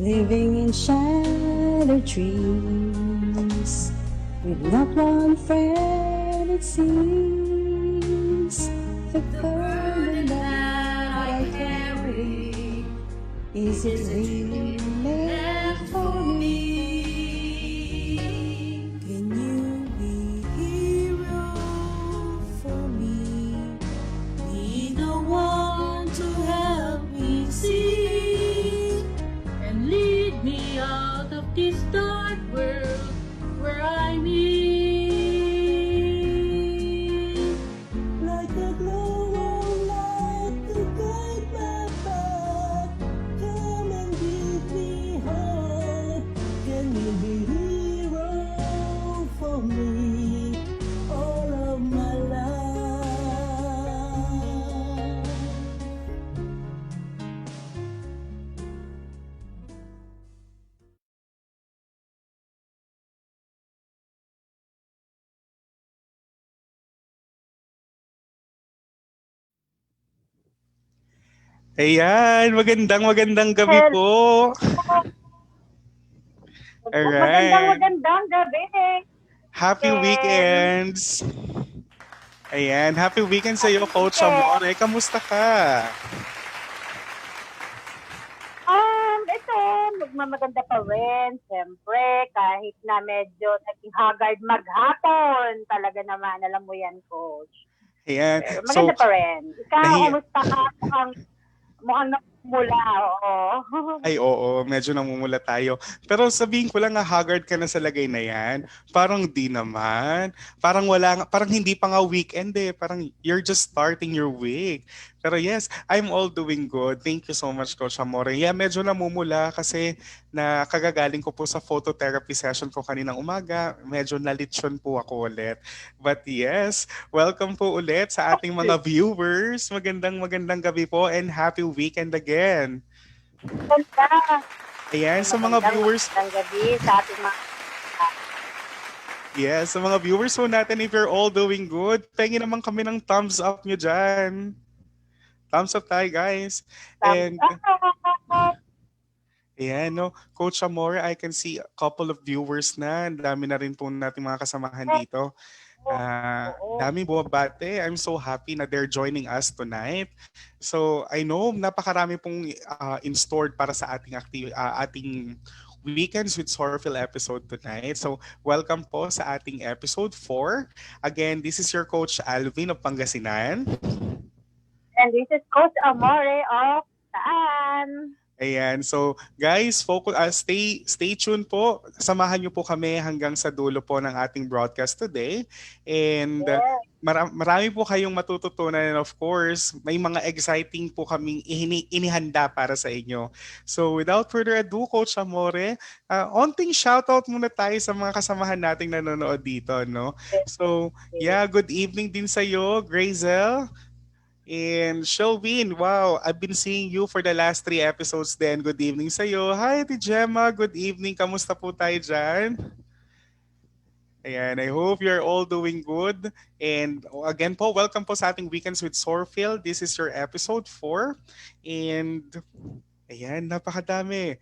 living in shattered dreams, with not one friend it seems. The burden that I carry, is it really meant for me? Can you be hero for me? Need no one to help me see and lead me out of this dark world where I need. Like a glowing light to guide my path, come and give me hope. Can you be hero for me all of my life? Ayan, magandang gabi Hello. po. Alright. Magandang gabi. Happy Ken. weekends. Ayan, happy weekend sa iyo, Happy Coach weekend. Amore. Kamusta ka? Ito, magmamaganda pa rin. Siyempre, kahit na medyo naging haggard maghapon. Talaga naman, alam mo yan, Coach. Ayan. Pero So, maganda pa rin. Ikaw, nahi kumusta ka? Mukhang namumula, oo. Ay, oo, medyo namumula tayo. Pero sabihin ko lang nga, haggard ka na sa lagay na yan. Parang di naman. Parang hindi pa nga weekend eh. Parang you're just starting your week. Pero yes, I'm all doing good. Thank you so much, Coach Amore. Yeah, medyo namumula kasi na kagagaling ko po sa phototherapy session ko kaninang umaga. Medyo nalitsyon po ako ulit. But yes, welcome po ulit sa ating mga viewers. Magandang gabi po and happy weekend again. Maganda. Ayan, sa mga viewers, Magandang gabi sa ating mga yes, sa mga viewers po natin, if you're all doing good, pengi naman kami ng thumbs up nyo dyan. Thumbs up tayo, guys. thumbs And, up. ayan, no, Coach Amore, I can see a couple of viewers na. Dami na rin po nating mga kasamahan dito. Oo. Dami bumabate. I'm so happy na they're joining us tonight. So, I know napakarami pong in-stored para sa ating Weekends with Sorphil episode tonight. So, welcome po sa ating episode 4. Again, this is your coach Alvin of Pangasinan. And this is Coach Amore of Saan. Ayan. So, guys, stay tuned po. Samahan niyo po kami hanggang sa dulo po ng ating broadcast today. And Yes. marami po kayong matututunan, and of course, may mga exciting po kaming inihanda para sa inyo. So, without further ado, Coach Amore, onting shoutout muna tayo sa mga kasamahan nating nanonood dito, no? So, yeah, good evening din sa iyo, Grazel. And Shelvin, wow, I've been seeing you for the last 3 episodes then. Good evening sa'yo. Hi, Ate Gemma. Good evening. Kamusta po tayo dyan? Ayan, I hope you're all doing good. And again po, welcome po sa ating Weekends with Sorphil. This is your episode 4. And ayan, napakadami.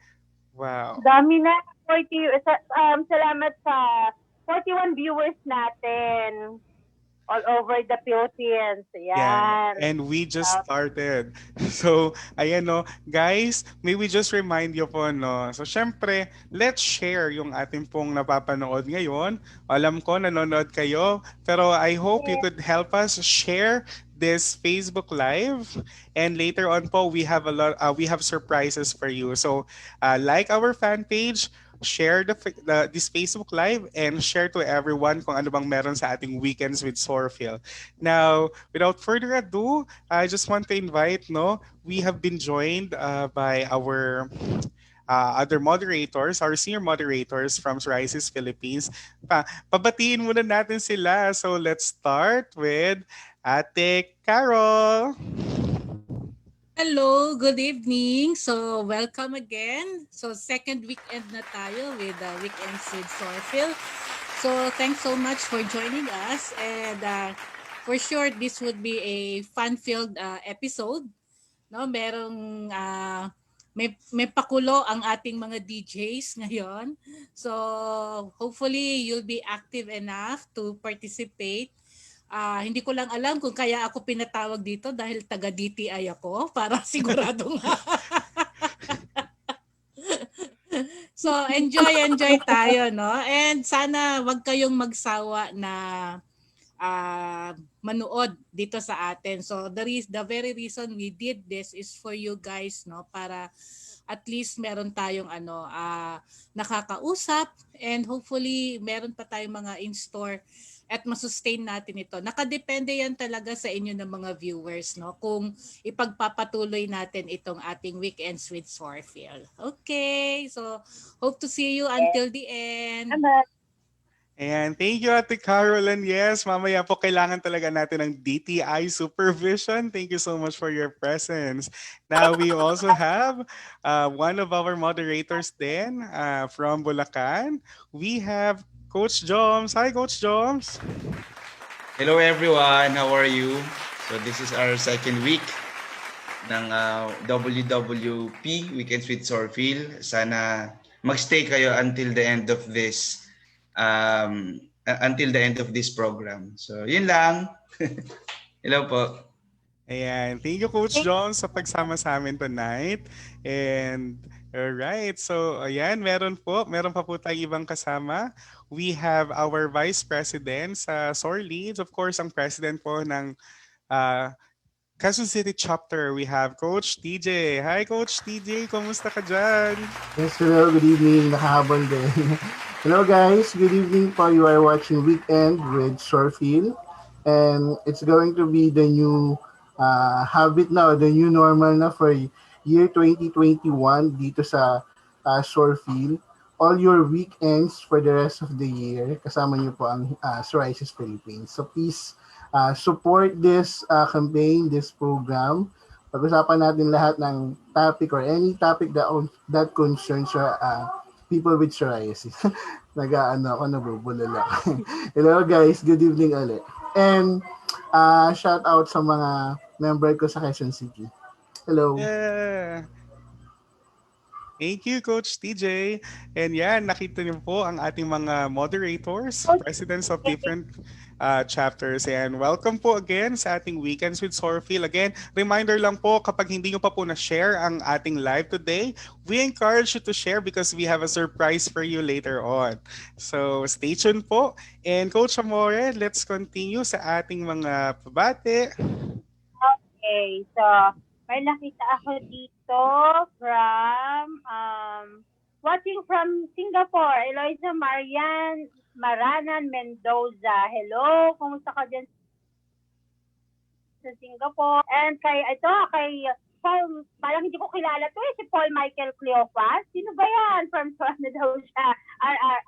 Wow. Dami na. 40, salamat sa 41 viewers natin all over the Philippines. Ayan. Yeah, and we just started. So, ayan no, guys, may we just remind you po no. So, syempre, let's share yung ating pong napapanood ngayon. Alam ko nanonood kayo, pero I hope you could help us share this Facebook Live, and later on po we have we have surprises for you. So, like our fan page, share this Facebook Live and share to everyone kung ano bang meron sa ating Weekends with Sorphil. Now, without further ado, I just want to invite, no, we have been joined by our other moderators, our senior moderators from PSORIASIS Philippines. Pabatiin muna natin sila. So let's start with Ate Carol. Hello, good evening. So, welcome again. So, second weekend na tayo with Weekends with Sorphil. So, thanks so much for joining us. And for sure, this would be a fun-filled episode. No, merong may pakulo ang ating mga DJs ngayon. So hopefully you'll be active enough to participate. Hindi ko lang alam kung kaya ako pinatawag dito dahil taga DTI ako para siguradong So enjoy tayo, no? And sana wag kayong magsawa na manood dito sa atin. So the very reason we did this is for you guys, no, para at least meron tayong nakakausap, and hopefully meron pa tayong mga in store at masustain natin ito. Nakadepende yan talaga sa inyo ng mga viewers, no, kung ipagpapatuloy natin itong ating Weekends with PsorPhil. Okay, so hope to see you until the end. And thank you, Ate Carol. And yes, mamaya po kailangan talaga natin ng DTI supervision. Thank you so much for your presence. Now, we also have one of our moderators then from Bulacan. We have Coach Joms. Hi, Coach Joms. Hello everyone, how are you? So this is our second week ng WWP Weekends with PsorPhil. Sana magstay kayo until the end of this program. So yun lang. Hello po. Ayan. Thank you, Coach Jones, sa pagsama sa amin tonight. And alright, so ayan, meron pa po tayong ibang kasama. We have our Vice President sa SOR Leads. Of course, ang President po ng Quezon City Chapter. We have Coach TJ. Hi, Coach TJ. Kumusta ka dyan? Yes, hello. Good evening. Nakahabol din. Hello, guys. Good evening po. You are watching Weekend with PsorPhil. And it's going to be the new habit now, the new normal na for year 2021 dito sa PsorPhil. All your weekends for the rest of the year, kasama niyo po ang Psoriasis Philippines. So please support this campaign, this program. Pag-usapan natin lahat ng topic or any topic that concerns people with psoriasis. Nabubulala. Hello guys, good evening ulit. And shout out sa mga member ko sa Quezon City. Hello. Yeah. Thank you, Coach TJ. And yan, nakita niyo po ang ating mga moderators, presidents of different chapters. And welcome po again sa ating Weekends with PsorPhil. Again, reminder lang po, kapag hindi nyo pa po na-share ang ating live today, we encourage you to share because we have a surprise for you later on. So stay tuned po. And Coach Amore, let's continue sa ating mga pabate. Okay, so may nakita ako dito from watching from Singapore, Eloisa Maranan Mendoza. Hello, kumusta ka dyan sa Singapore? And kay Paul, parang hindi ko kilala to si Paul Michael Cleopas. Sino ba yan? From Toronto daw siya.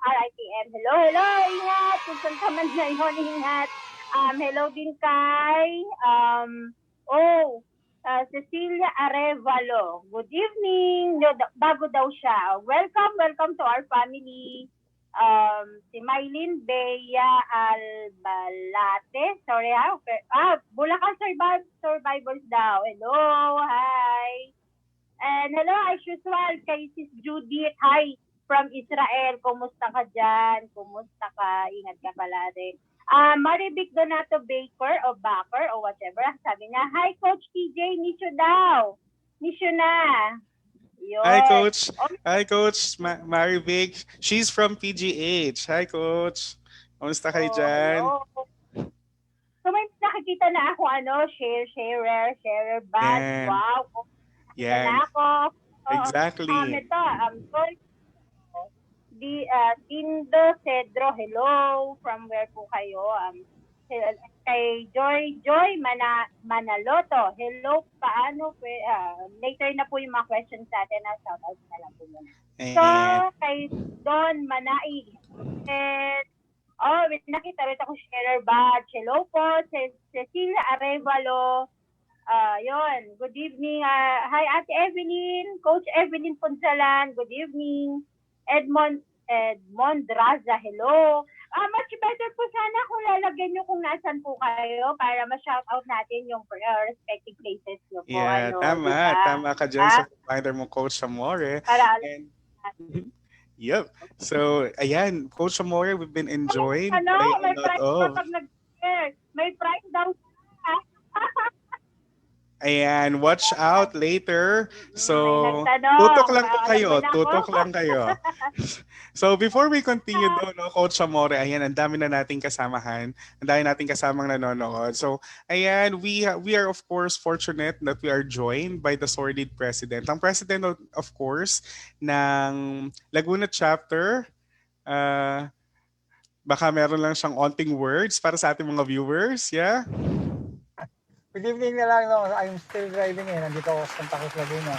RITM. Hello, ingat. Kung saan ka man ngayon, ingat. Hello din kay Cecilia Arevalo. Good evening. Bago daw siya. Welcome to our family. Si Mylene Bea Albalate. Sorry Bulacan Survivors daw. Hello, hi. And hello as usual kay Sis Judith. Hi from Israel. Kumusta ka dyan? Kumusta ka? Ingat ka palagi. Maribik Donato Baker o whatever. Sabi niya, hi Coach TJ, nisyo daw. Nisyo na. Yun. Hi Coach Maribik. She's from PGH. Hi Coach. Kamusta kayo dyan? So may nakikita na ako sharer bad. Yeah. Wow. Yeah. Na ako. Exactly. Tindo Cedro, hello. From where po kayo? Kay Joy Manaloto, hello. Paano? Later na po yung mga questions sa atin. Shout out na lang po muna. So, kay Don Manaig. And, nakita rin ako sharer badge. Hello po. Cecilia Arevalo. Yun. Good evening. Hi, Ate Evelyn. Coach Evelyn Ponsalan. Good evening. Edmond Raza, hello. Much better po sana kung lalagyan nyo kung nasan po kayo para ma-shoutout natin yung respective places nyo po. Yeah, Di tama. ba? Tama ka dyan sa reminder mo, Coach Amore. Para alam And, natin. yep. So, ayan, Coach Amore, we've been enjoying Ano, today a may lot price pa of. pag nag-share. May price daw. Ayan, watch out later. May So, nagtanong. tutok lang po Alam kayo. mo na ako. Tutok lang kayo. So, before we continue doon, no, Coach Amore, ayan, ang dami na nating kasamahan. Ang dami nating kasamang nanonood. So, ayan, we are of course fortunate that we are joined by the sordid president. Ang president of course ng Laguna chapter. Baka meron lang siyang onting words para sa ating mga viewers. Yeah? Good evening na lang, no? I'm still driving nandito ako sa Santa Cruz, Laguna.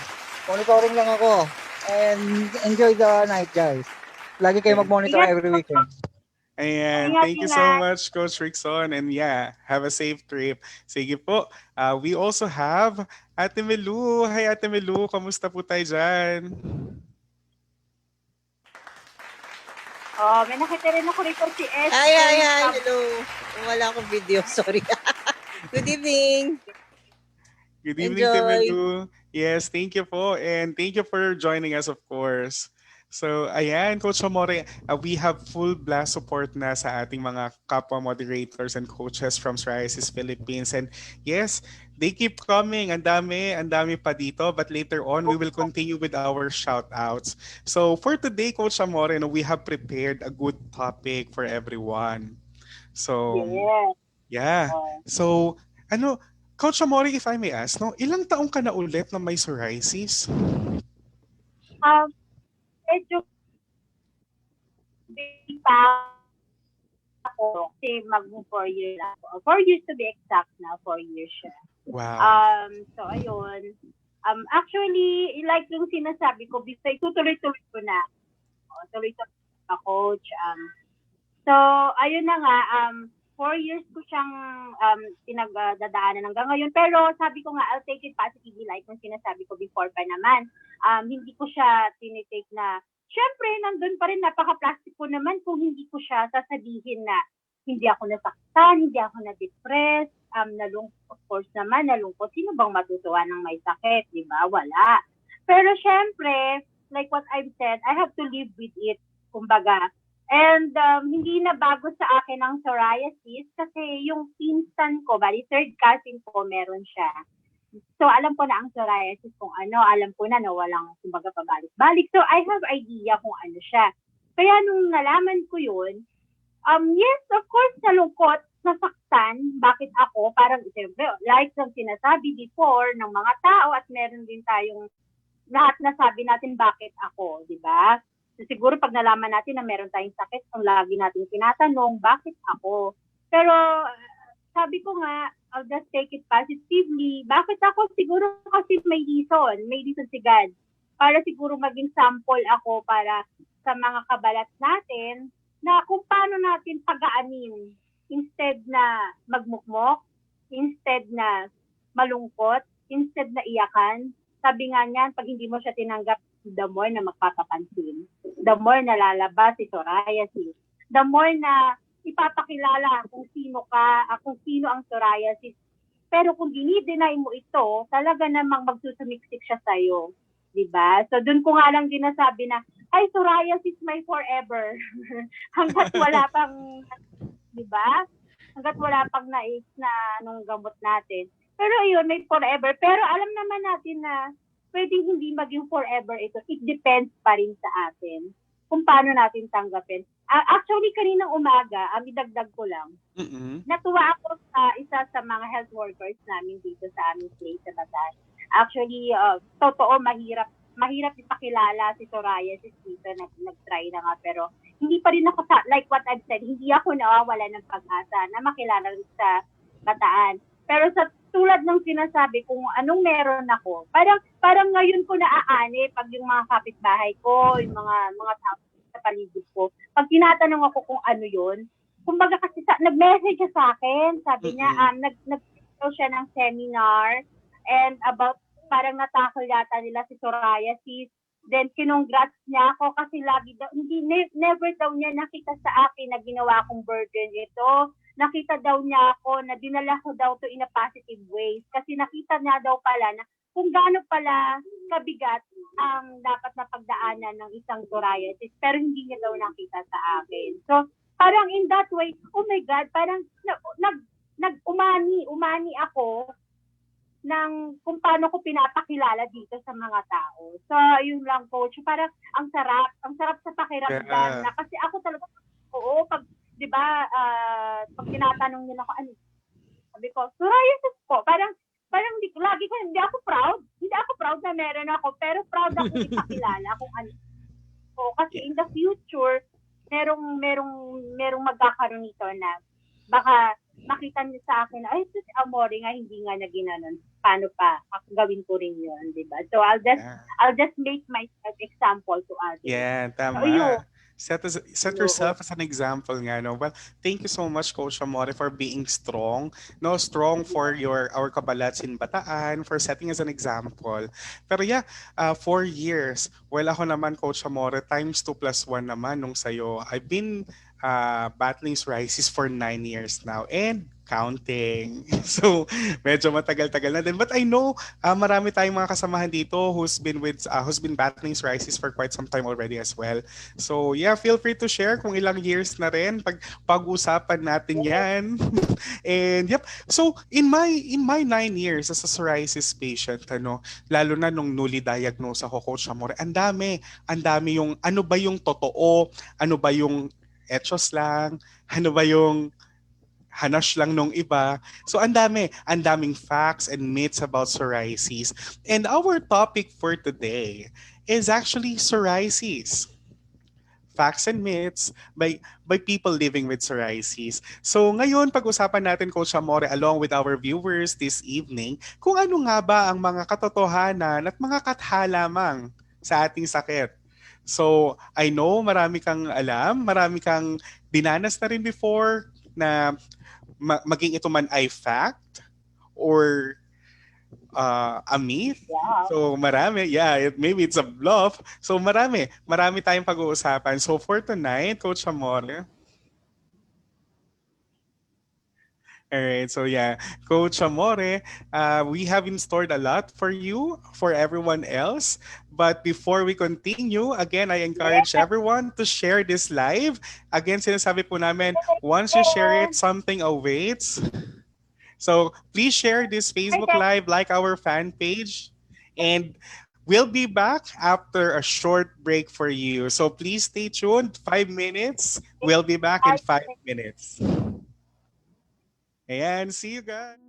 Monitoring lang ako. And enjoy the night, guys. Lagi kayo mag-monitor every weekend. Ayan, Ingat, thank you so ingat. much, Coach Rickson. And yeah, have a safe trip. Sige po. We also have Ate Melu. Hi, Ate Melu. Kamusta po tayo dyan? May nakita rin ako rito si S. Ay, hello. Wala akong video, sorry. Good evening. Good evening, Ate Enjoy. Melu. Yes, thank you po. And thank you for joining us, of course. So, ayan, Coach Amore, we have full blast support na sa ating mga kapwa moderators and coaches from Psoriasis Philippines. And yes, they keep coming. Ang dami pa dito. But later on, we will continue with our shout-outs. So, for today, Coach Amore, we have prepared a good topic for everyone. So, Yes. yeah. So, Coach Amore, if I may ask, no, ilang taong ka na ulit na may psoriasis? Medyo big pa ako kasi mag-4 years na ako. 4 years to be exact na, 4 years siya. Wow. So, ayun. Actually, like yung sinasabi ko, tutuloy-tuloy ko na. Tuloy-tuloy na, coach. So, ayun na nga, 4 years ko siyang pinagdadaanan hanggang ngayon. Pero sabi ko nga, I'll take it positively like yung sinasabi ko before pa naman. Hindi ko siya tinitake na, syempre, nandun pa rin, napaka-plastic ko naman kung hindi ko siya sasabihin na hindi ako nasaktan, hindi ako na-depress, of course naman, nalungkot. Sino bang matutuwa ng may sakit, di ba? Wala. Pero syempre, like what I've said, I have to live with it, kumbaga. And hindi na bago sa akin ang psoriasis kasi yung pinsan ko, bali third cousin ko, meron siya. So alam ko na ang psoriasis kung ano, alam ko na walang kumbaga pabalik-balik. So I have idea kung ano siya. Kaya nung nalaman ko yun, yes, of course, nalungkot, nasaktan, bakit ako, parang siyempre, like yung sinasabi before ng mga tao at meron din tayong lahat nasabi natin bakit ako, di ba? So, siguro pag nalaman natin na meron tayong sakit, ang lagi natin tinatanong, bakit ako? Pero sabi ko nga, I'll just take it positively. Bakit ako? Siguro kasi may reason si God. Para siguro maging sample ako para sa mga kabalat natin na kung paano natin pagaanin instead na magmukmok, instead na malungkot, instead na iyakan. Sabi nga niyan, pag hindi mo siya tinanggap, the more na magpapapansin, the more na lalabas si psoriasis, the more na ipapakilala kung sino ka, kung sino ang psoriasis. Pero kung dinideny mo ito, talaga namang magsusumiksik siya sa'yo. Diba? So, dun ko nga lang din nasabi na, ay, psoriasis may forever. Hanggat wala pang, diba? Hanggat wala pang nais na nung gamot natin. Pero ayun, may forever. Pero alam naman natin na pwedeng hindi maging forever ito. It depends pa rin sa atin kung paano natin tanggapin. Actually, kaninang umaga, idagdag ko lang, natuwa ako sa isa sa mga health workers namin dito sa aming place sa Bataan. Actually, totoo, mahirap ipakilala si psoriasis dito. Nag-try na nga, pero hindi pa rin ako, like what I've said, hindi ako nawawala ng pag-asa na makilala sa Bataan. Pero sa tulad ng sinasabi kung anong meron ako, parang ngayon ko naaani pag yung mga kapitbahay ko, yung mga tao sa paligid ko, pag tinatanong ako kung ano yun, kumbaga kasi nag-message siya sa akin, sabi niya, nag-show siya ng seminar and about parang natakol yata nila si psoriasis. Then kinongrats niya ako kasi lagi daw, never daw niya nakita sa akin na ginawa kong burden ito. Nakita daw niya ako na dinala ko daw to in a positive ways. Kasi nakita niya daw pala na kung gaano pala kabigat ang dapat na pagdaanan ng isang psoriasis. Pero hindi niya daw nakita sa akin. So, parang in that way, oh my God, parang umani ako ng kung paano ko pinapakilala dito sa mga tao. So, yun lang, coach. Parang ang sarap sa pakiramdam na kasi ako talaga, oo, pag, di ba, pag tinatanong nila ako, ano, sabi ko, psoriasis po. Parang hindi ako proud na meron ako, pero proud ako ipakilala kung ano. So, kasi in the future, merong magkakaroon nito na baka makita niyo sa akin na, ay, ito si Amore nga, hindi nga na ginanon. Paano pa? Gawin ko rin yun, di ba? So, I'll just make myself example to others. Yeah, tama. So, yun. Set yourself as an example nga, no? Well, thank you so much, Coach Amore, for being strong. No, strong for our kabalats in Bataan, for setting as an example. Pero yeah, 4 years. Well, ako naman, Coach Amore, times 2 plus 1 naman nung sa'yo. I've been battling psoriasis for 9 years now and counting. So, medyo matagal-tagal na din. But I know marami tayong mga kasamahan dito who's been battling psoriasis for quite some time already as well. So, yeah, feel free to share kung ilang years na rin pag-usapan natin 'yan. And yep. So, in my 9 years as a psoriasis patient, lalo na nung newly diagnosed ako, Coach Amore, ang dami yung ano ba yung totoo, ano ba yung etos lang, ano ba yung hanash lang nung iba. So ang daming facts and myths about psoriasis. And our topic for today is actually psoriasis. Facts and myths by people living with psoriasis. So ngayon, pag-usapan natin, Coach Amore, along with our viewers this evening, kung ano nga ba ang mga katotohanan at mga katha lamang sa ating sakit. So I know marami kang alam, marami kang dinanas na rin before na maging ito man ay fact or a myth. Yeah. So marami, maybe it's a bluff. So marami tayong pag-uusapan. So for tonight, Coach Amore. Alright, so yeah, Coach Amore, we have installed a lot for you, for everyone else. But before we continue, again, I encourage everyone to share this live. Again, sinasabi po namin, once you share it, something awaits. So please share this Facebook Live, like our fan page, and we'll be back after a short break for you. So please stay tuned, 5 minutes. We'll be back in 5 minutes. And see you guys.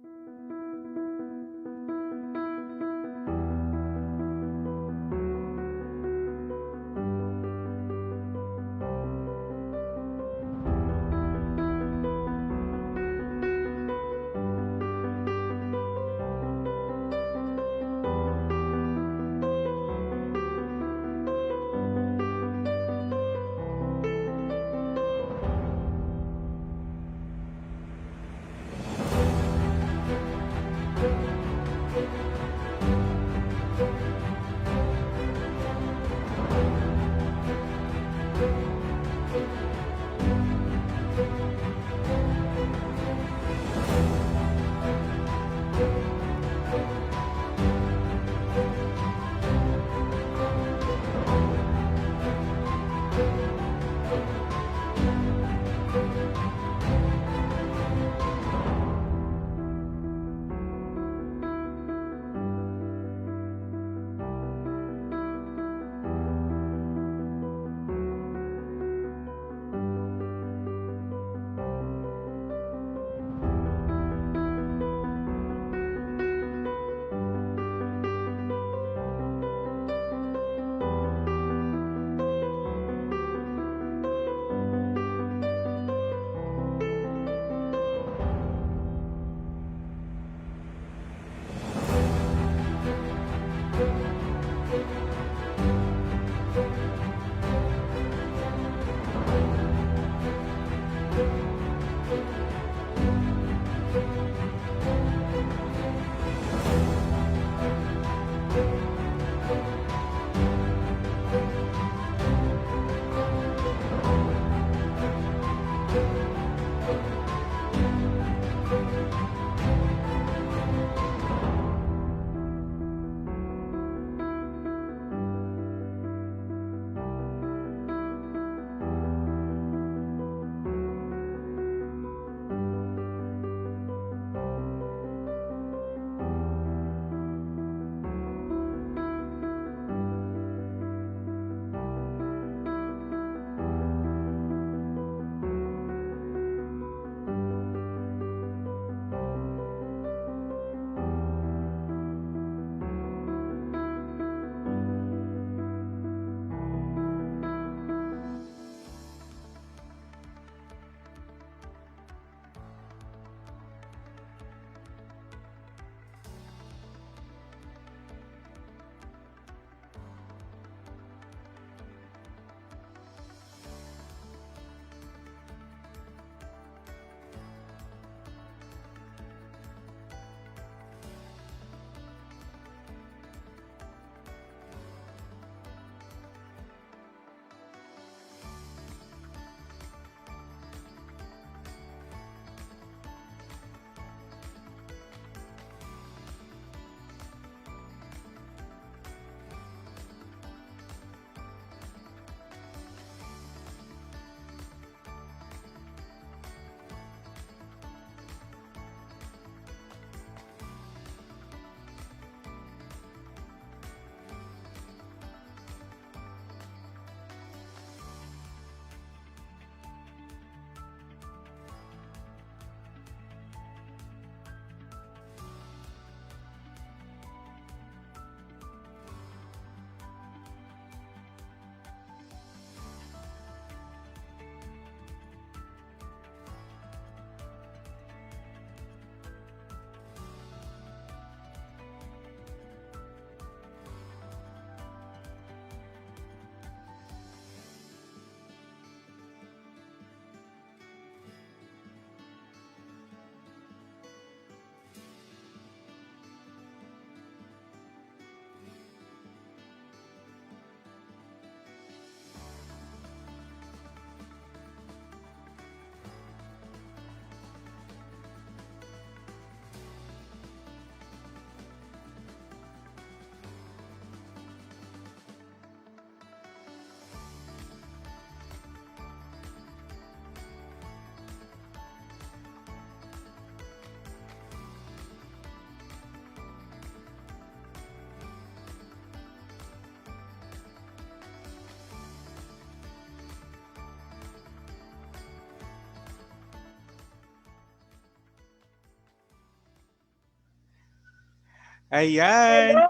Ayan. Hello!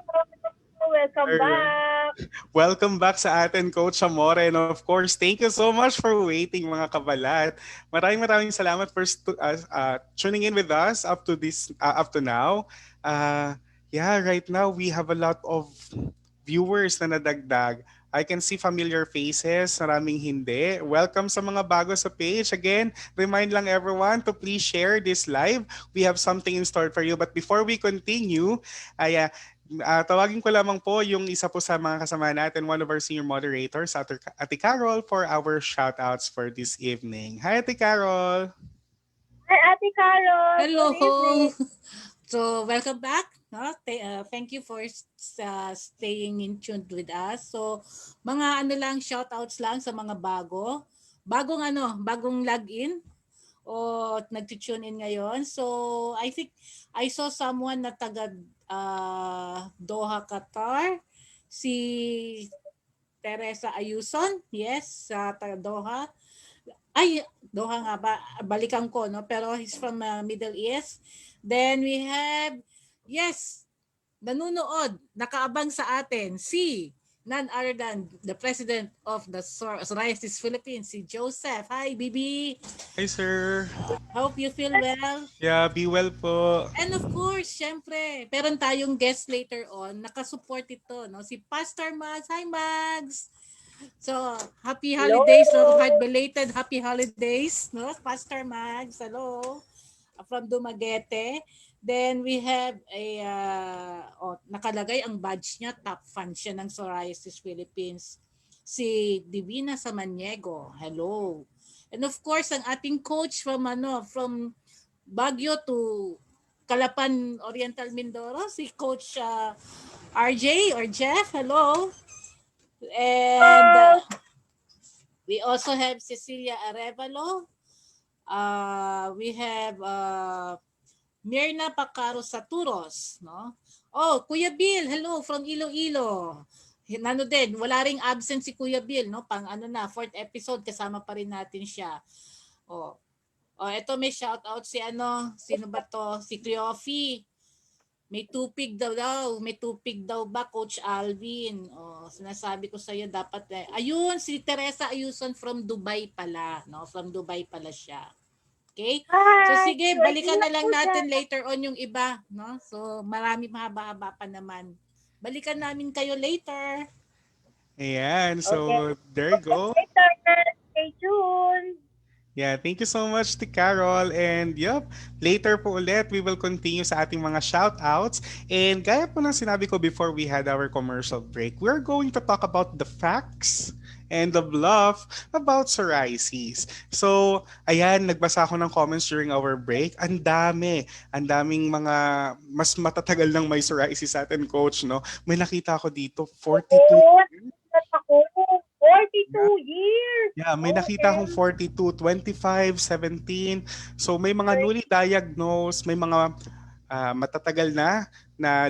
Welcome Alright. back! Welcome back sa atin, Coach Amore. And of course, thank you so much for waiting, mga kabalat. Maraming salamat for tuning in with us up to now. Uh, yeah, right now we have a lot of viewers na nadagdag. I can see familiar faces, maraming hindi. Welcome sa mga bago sa page. Again, remind lang everyone to please share this live. We have something in store for you. But before we continue, ay tawagin ko lamang po yung isa po sa mga kasama natin, one of our senior moderators, Ate Carol, for our shoutouts for this evening. Hi, Ate Carol! Hi, Ate Carol! Hello. Good evening! So, welcome back. No? Thank you for staying in tuned with us. So, mga ano lang, shoutouts lang sa mga bago. Bagong login o nag-tune in ngayon. So, I think I saw someone na taga Doha, Qatar. Si Teresa Ayuson. Yes, sa taga Doha. Ay, Doha nga ba? Balikan ko, no? Pero he's from Middle East. Then we have, yes, nanunood, nakaabang sa atin, si none other than the president of the Psoriasis Philippines, si Joseph. Hi, Bibi. Hi, sir! Hope you feel well. Yeah, be well po. And of course, syempre, meron tayong guest later on, nakasupport ito, no? Si Pastor Mags. Hi, Mags! So, happy Hello! holidays, no? Belated happy holidays, no? Pastor Mags, hello, from Dumaguete. Then we have nakalagay ang badge niya, top fan siya ng Psoriasis Philippines. Si Divina Samaniego, hello. And of course, ang ating coach from Baguio to Calapan Oriental Mindoro, si Coach RJ or Jeff, hello. And we also have Cecilia Arevalo. We have Mirna Pacaro Saturos, no? Oh, Kuya Bill, hello from Iloilo. Ano din, wala ring absent si Kuya Bill, no? Pang fourth episode kasama pa rin natin siya. Oh. Oh, eto may shout out si sino ba to? Si Cleofi. May tupig daw ba, Coach Alvin? Oh, sinasabi ko sa iyo dapat ayun, si Teresa Ayuson from Dubai pala, no? From Dubai pala siya. Okay? So Hi! sige, Waiting balikan na lang lang po natin dyan. later on yung iba, no? So marami mahaba-haba pa naman. Balikan namin kayo later. Ayan, Okay. so there you go. Later, stay tuned! Yeah, thank you so much to Carol. And yep, later po ulit, we will continue sa ating mga shoutouts. And gaya po ng sinabi ko before we had our commercial break, we're going to talk about the facts and the bluff about psoriasis. So, ayan, nagbasa ako ng comments during our break. Ang daming mga mas matatagal ng may psoriasis sa atin, coach, no? May nakita ako dito, 42. Oo, ako. 42 years! Yeah, may nakita akong 42, 25, 17. So may mga newly diagnosed, may mga matatagal na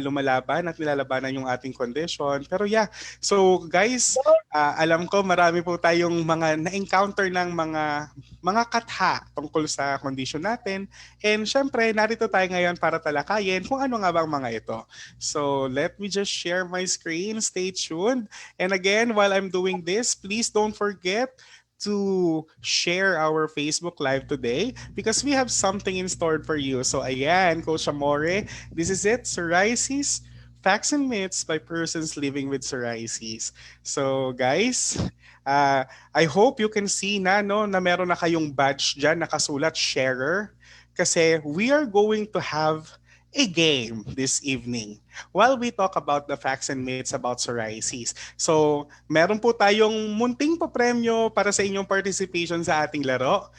lumalaban at nilalabanan yung ating condition. Pero yeah, so guys, alam ko marami po tayong mga na-encounter ng mga katha tungkol sa condition natin. And syempre, narito tayo ngayon para talakayin kung ano nga bang mga ito. So let me just share my screen. Stay tuned. And again, while I'm doing this, please don't forget to share our Facebook Live today because we have something in store for you. So ayan, Coach Amore, this is it, psoriasis, facts and myths by persons living with psoriasis. So guys, I hope you can see na meron na kayong badge dyan nakasulat sharer kasi we are going to have a game this evening while we talk about the facts and myths about psoriasis. So, meron po tayong munting papremyo para sa inyong participation sa ating laro.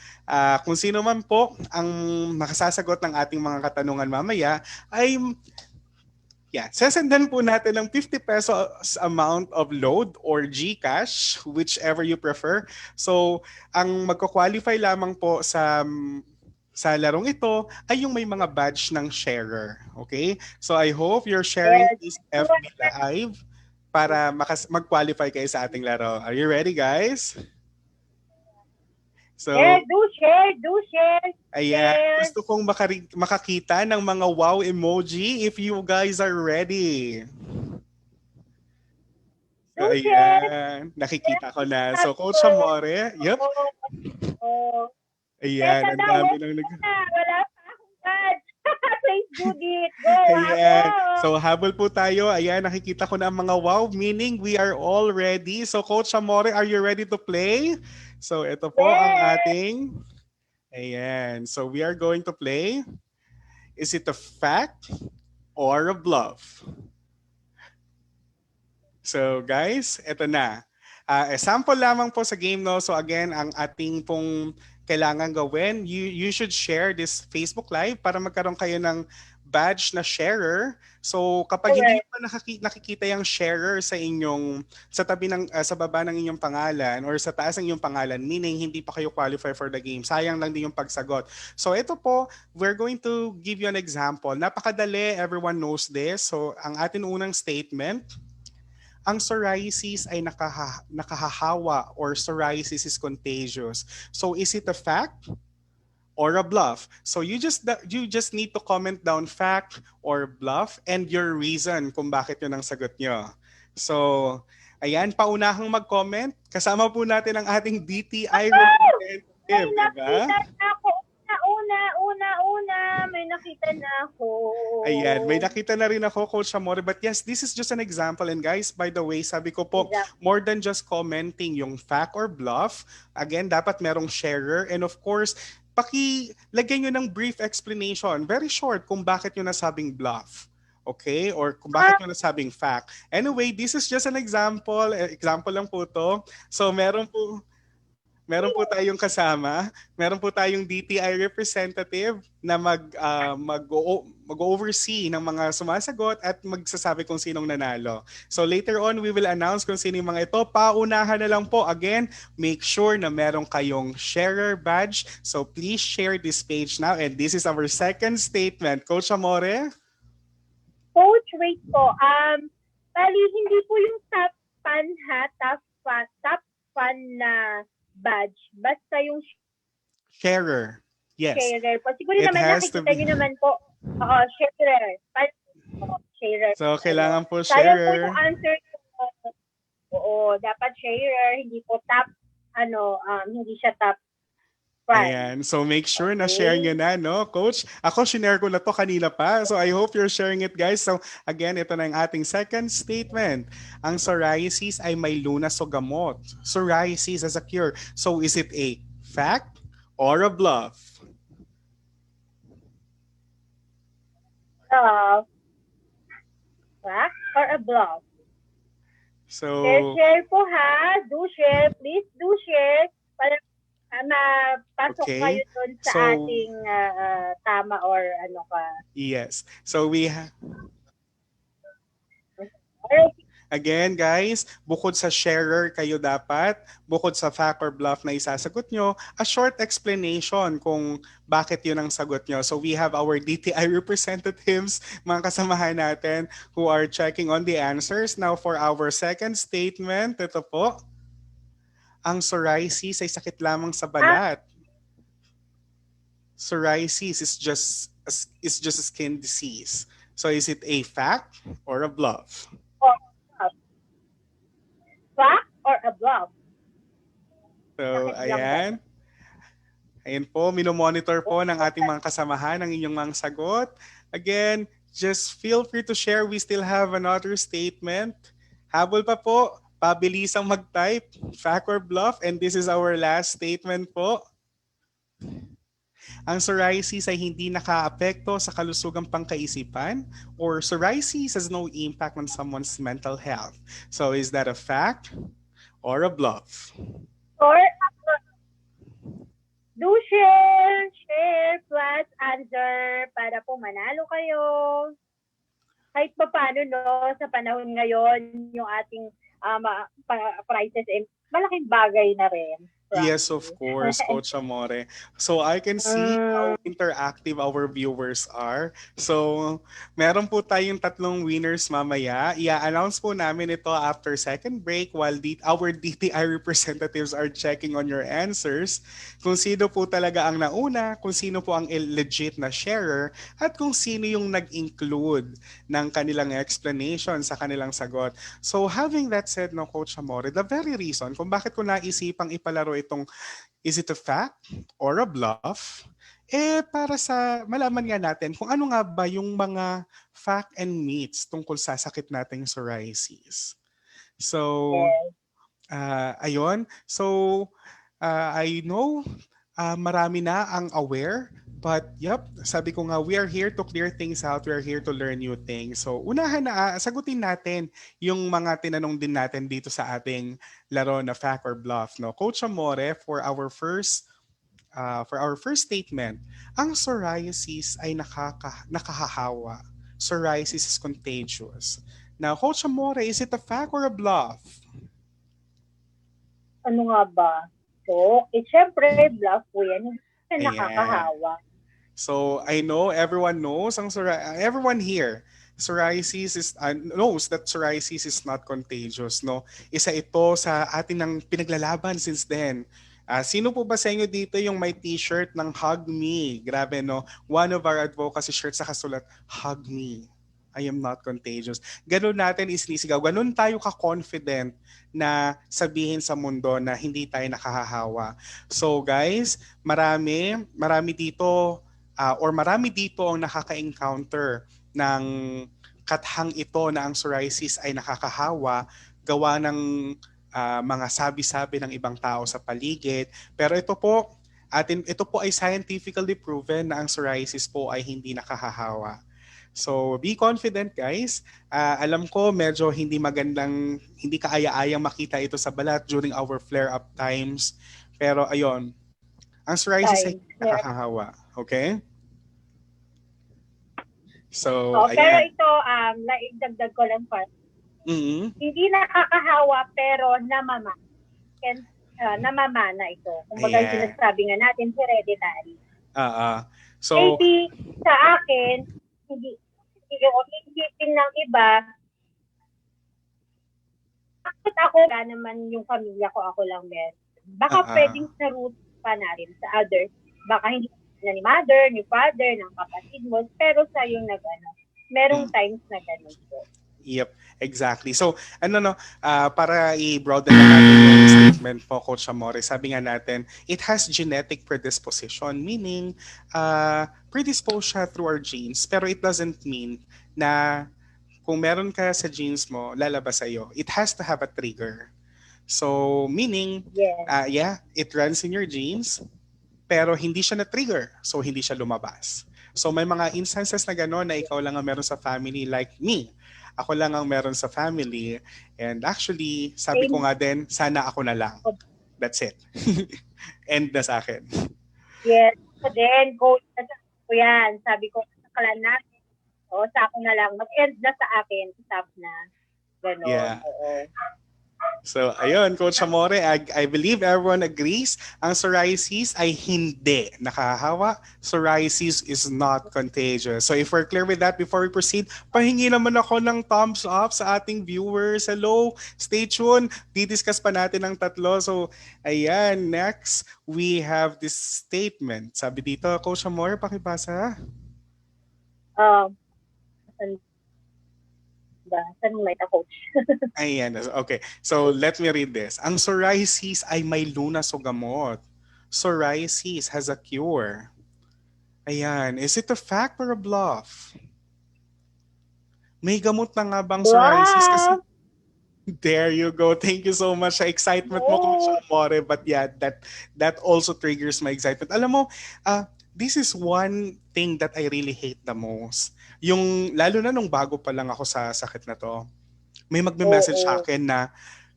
Kung sino man po ang makasasagot ng ating mga katanungan mamaya ay sesendan po natin ng 50 pesos amount of load or GCash, whichever you prefer. So, ang magko-qualify lamang po sa larong ito ay yung may mga badge ng sharer. Okay? So I hope you're sharing this FB Live para mag-qualify kayo sa ating laro. Are you ready, guys? So, Do share. ayan. Gusto kong makakita ng mga wow emoji if you guys are ready. So, Do share. ayan. Nakikita ko na. So, Coach Amore. Yep. Oh. Ayan. Teka Ang daw, dami wait nang na. Wala pa akong badge. Please do it. Go, Ayan. habol. So, habol po tayo. Ayan. Nakikita ko na ang mga wow. Meaning, we are all ready. So, Coach Amore, are you ready to play? So, ito po ang Yes. ating... Ayan. So, we are going to play. Is it a fact or a bluff? So guys, eto na. Sample lamang po sa game, no? So again, ang ating pong kailangan gawin, you should share this Facebook Live para magkaroon kayo ng badge na sharer. So kapag hindi pa nakikita yung sharer sa inyong sa tabi ng sa baba ng inyong pangalan or sa taas ng inyong pangalan, meaning hindi pa kayo qualify for the game. Sayang lang din yung pagsagot. So ito po, we're going to give you an example. Napakadali, everyone knows this. So ang atin unang statement, ang psoriasis ay nakahahawa or psoriasis is contagious. So is it a fact or a bluff? So you just need to comment down fact or bluff and your reason kung bakit yun ang sagot nyo. So ayan, paunahang mag-comment. Kasama po natin ang ating DTI representative, May diba? nakita na ako. Una. May nakita na ako. Ayan, may nakita na rin ako, Coach Amore. But yes, this is just an example. And guys, by the way, sabi ko po, more than just commenting yung fact or bluff, again, dapat merong sharer. And of course, lagyan nyo ng brief explanation, very short, kung bakit nyo nasabing bluff. Okay? Or kung bakit nyo nasabing fact. Anyway, this is just an example. Example lang po to. So, meron po tayong kasama. Meron po tayong DTI representative na mag-oversee ng mga sumasagot at magsasabi kung sinong nanalo. So later on, we will announce kung sino yung mga ito. Paunahan na lang po. Again, make sure na meron kayong sharer badge. So please share this page now. And this is our second statement. Coach Amore? Coach, wait po. Bali, hindi po yung top fan na badge. Basta yung Sharer. Yes. sharer po. Siguro It naman has to nakikita be. nyo naman po. Sharer. Sharer. So kailangan po Sayang po sharer. yung answer ko. Oo, dapat sharer. Hindi po top, hindi siya top fan. Ayan. So make sure na share nyo na, no, Coach? Ako, shinare ko na to kanina pa. So I hope you're sharing it, guys. So again, ito na yung ating second statement. Ang psoriasis ay may lunas o gamot. Psoriasis as a cure. So is it a fact or a bluff? Fact or a bluff? So, Share po ha. Do share. Please do share. Para mapasok Okay. kayo dun sa So, ating tama or ano ka. yes. So we Alright. Again, guys, bukod sa sharer kayo dapat, bukod sa fact or bluff na isasagot nyo, a short explanation kung bakit yun ang sagot nyo. So we have our DTI representatives, mga kasamahan natin, who are checking on the answers. Now for our second statement, ito po, ang psoriasis ay sakit lamang sa balat. Psoriasis is just a skin disease. So is it a fact or a bluff? Fact or a bluff? So, ayan. Ayan po, minomonitor po ng ating mga kasamahan ang inyong mga sagot. Again, just feel free to share. We still have another statement. Habol pa po, pabilisang mag-type, fact or bluff. And this is our last statement po. Ang psoriasis ay hindi nakaapekto sa kalusugang pangkaisipan or psoriasis has no impact on someone's mental health. So is that a fact or a bluff? Or do share plus answer para po manalo kayo. Kahit pa paano, no, sa panahon ngayon, yung ating prices, malaking bagay na rin. Yes, of promise. course, Coach Amore. So I can see how interactive our viewers are. So meron po tayong tatlong winners mamaya. I-announce po namin ito after second break while our DTI representatives are checking on your answers. Kung sino po talaga ang nauna, kung sino po ang legit na sharer, at kung sino yung nag-include ng kanilang explanation sa kanilang sagot. So having that said, no, Coach Amore, the very reason kung bakit ko naisipang ipalaro itong is it a fact or a bluff, para sa malaman nga natin kung ano nga ba yung mga fact and myths tungkol sa sakit nating psoriasis. So, Yes. ayun. So, I know marami na ang aware. But yep, sabi ko nga, we are here to clear things out. We are here to learn new things. So unahan na, sagutin natin yung mga tinanong din natin dito sa ating laro na fact or bluff. No? Coach Amore, for our first statement, ang psoriasis ay nakahahawa. Psoriasis is contagious. Now, Coach Amore, is it a fact or a bluff? Ano nga ba? So, syempre, bluff po yan. Hindi na Ayan. nakakahawa. So I know everyone knows everyone here knows that psoriasis is not contagious, no? Isa ito sa atin ng pinaglalaban since then. Sino po ba sa inyo dito yung may t-shirt ng Hug Me? Grabe, no? One of our advocacy shirts nakasulat, Hug Me. I am not contagious. Ganun natin isinisigaw. Ganun tayo ka-confident na sabihin sa mundo na hindi tayo nakahahawa. So guys, marami dito marami dito ang nakaka-encounter ng kathang ito na ang psoriasis ay nakakahawa gawa ng mga sabi-sabi ng ibang tao sa paligid. Pero ito po ay scientifically proven na ang psoriasis po ay hindi nakahahawa. So be confident guys. Alam ko medyo hindi kaaya-ayang makita ito sa balat during our flare-up times. Pero ayun, ang psoriasis ay nakakahawa. Okay? So, Pero ayan. ito, naidagdag ko lang pa. Mm-hmm. Hindi nakakahawa pero namamana ito. Kung baga sinasabi nga natin, hereditary. So, maybe sa akin, hindi isipin ng iba, bakit ako naman yung pamilya ko, ako lang meron. Baka pwedeng sa root pa natin sa others. Baka hindi na ni mother, ni father, ng kapatid mo, pero sa yung merong times na ganun po. Yep, exactly. So, para i-broaden na natin yung statement po, Coach Amore, sabi nga natin, it has genetic predisposition, meaning predisposed siya through our genes, pero it doesn't mean na kung meron ka sa genes mo, lalabas sa'yo. It has to have a trigger. So, meaning, it runs in your genes, pero hindi siya na-trigger, so hindi siya lumabas. So may mga instances na gano'n na ikaw lang ang meron sa family like me. Ako lang ang meron sa family. And actually, sabi ko nga din, sana ako na lang. That's it. End na sa akin. Yes. So then, go yan. Sabi ko sa clan natin, sa ako na lang. Mag-end na sa akin. Stop na. Gano'n. Yeah. Oo. So, ayun, Coach Amore, I believe everyone agrees. Ang psoriasis ay hindi nakahahawa. Psoriasis is not contagious. So, if we're clear with that, before we proceed, pahingi naman ako ng thumbs up sa ating viewers. Hello, stay tuned. Didiscuss pa natin ang tatlo. So, ayan, next, we have this statement. Sabi dito, Coach Amore, pakibasa. Tanong light ako. Ayan, okay. So, let me read this. Ang psoriasis ay may lunas o gamot. Psoriasis has a cure. Ayan, is it a fact or a bluff? May gamot na nga bang psoriasis? Kasi, there you go. Thank you so much sa excitement mo, Coach Amore. But yeah, that also triggers my excitement. Alam mo, this is one thing that I really hate the most. Yung, lalo na nung bago pa lang ako sa sakit na to, may magme-message sa akin na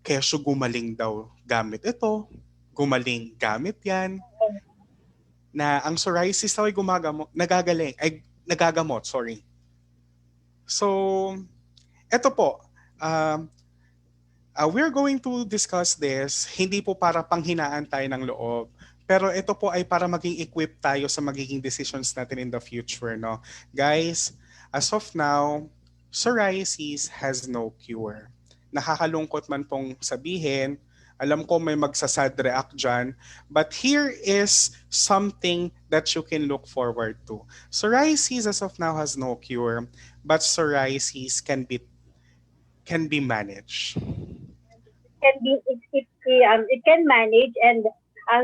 kesyo gumaling daw gamit ito, gumaling gamit yan, na ang psoriasis daw ay nagagamot, sorry. So, eto po, we're going to discuss this, hindi po para panghinaan tayo ng loob. Pero ito po ay para maging equipped tayo sa magiging decisions natin in the future, no? Guys, as of now, psoriasis has no cure. Nakakalungkot man pong sabihin, alam ko may magsasad react dyan, but here is something that you can look forward to. Psoriasis as of now has no cure, but psoriasis can be managed. Can be it can manage, and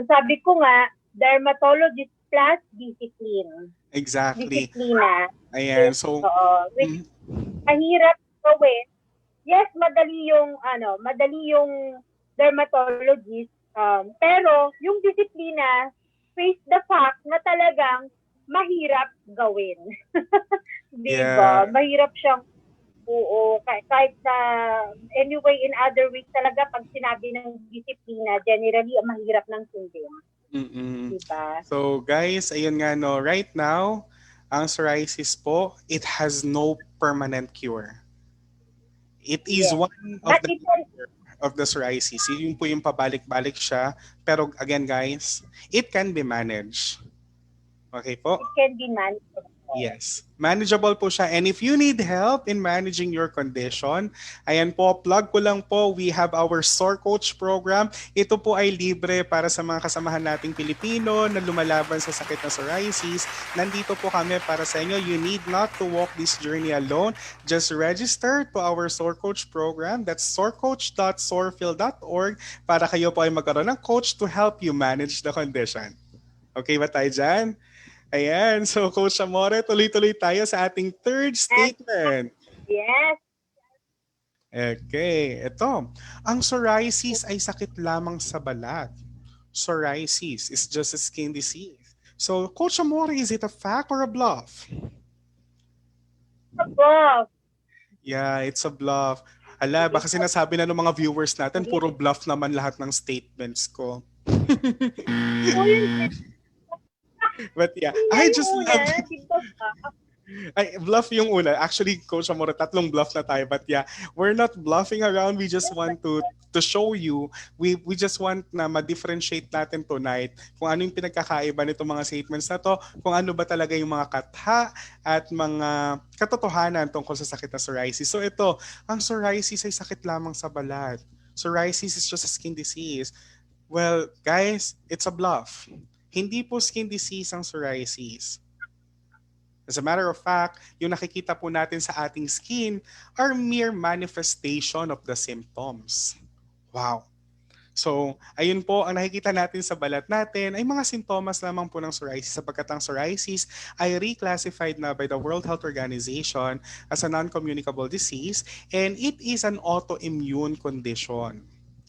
sabi ko nga, dermatologist plus discipline. Exactly. Disiplina. Ayan. So, Which mahirap gawin. Yes, madali yung dermatologist, pero yung disiplina face the fact na talagang mahirap gawin. Diba? yeah. Mahirap siyang kahit na anyway in other ways talaga pag sinabi ng disiplina, generally mahirap ng sundin. Mm-mm. Diba? So, guys, ayun nga, no, right now, ang psoriasis po, it has no permanent cure. It is Yes. one of But the it can, of the psoriasis. Yun po yung pabalik-balik siya. Pero again, guys, it can be managed. Okay po? it can be managed. Yes. Manageable po siya. And if you need help in managing your condition, ayan po, plug ko lang po, we have our SOR Coach program. Ito po ay libre para sa mga kasamahan nating Pilipino na lumalaban sa sakit na psoriasis. Nandito po kami para sa inyo. You need not to walk this journey alone. Just register to our SOR Coach program. That's sorcoach.sorphil.org para kayo po ay magkaroon ng coach to help you manage the condition. Okay ba tayo dyan? Ayan, so Coach Amore, tuloy-tuloy tayo sa ating third statement. Yes. Okay, ito. Ang psoriasis ay sakit lamang sa balat. Psoriasis is just a skin disease. So, Coach Amore, is it a fact or a bluff? Bluff. Yeah, it's a bluff. Ala, baka sinasabi na ng mga viewers natin, puro bluff naman lahat ng statements ko. But yeah, I just love ay, bluff yung una. Actually, Coach Amore, tatlong bluff na tayo. But yeah, we're not bluffing around. We just want to show you. We just want na ma-differentiate natin tonight kung ano yung pinagkakaiba nitong mga statements na to, kung ano ba talaga yung mga katha at mga katotohanan tungkol sa sakit na psoriasis. So ito, ang psoriasis ay sakit lamang sa balat. Psoriasis is just a skin disease. Well, guys, it's a bluff. Hindi po skin disease ang psoriasis. As a matter of fact, yung nakikita po natin sa ating skin are mere manifestation of the symptoms. Wow. So, ayun po, ang nakikita natin sa balat natin ay mga sintomas lamang po ng psoriasis sapagkat ang psoriasis ay reclassified na by the World Health Organization as a non-communicable disease and it is an autoimmune condition.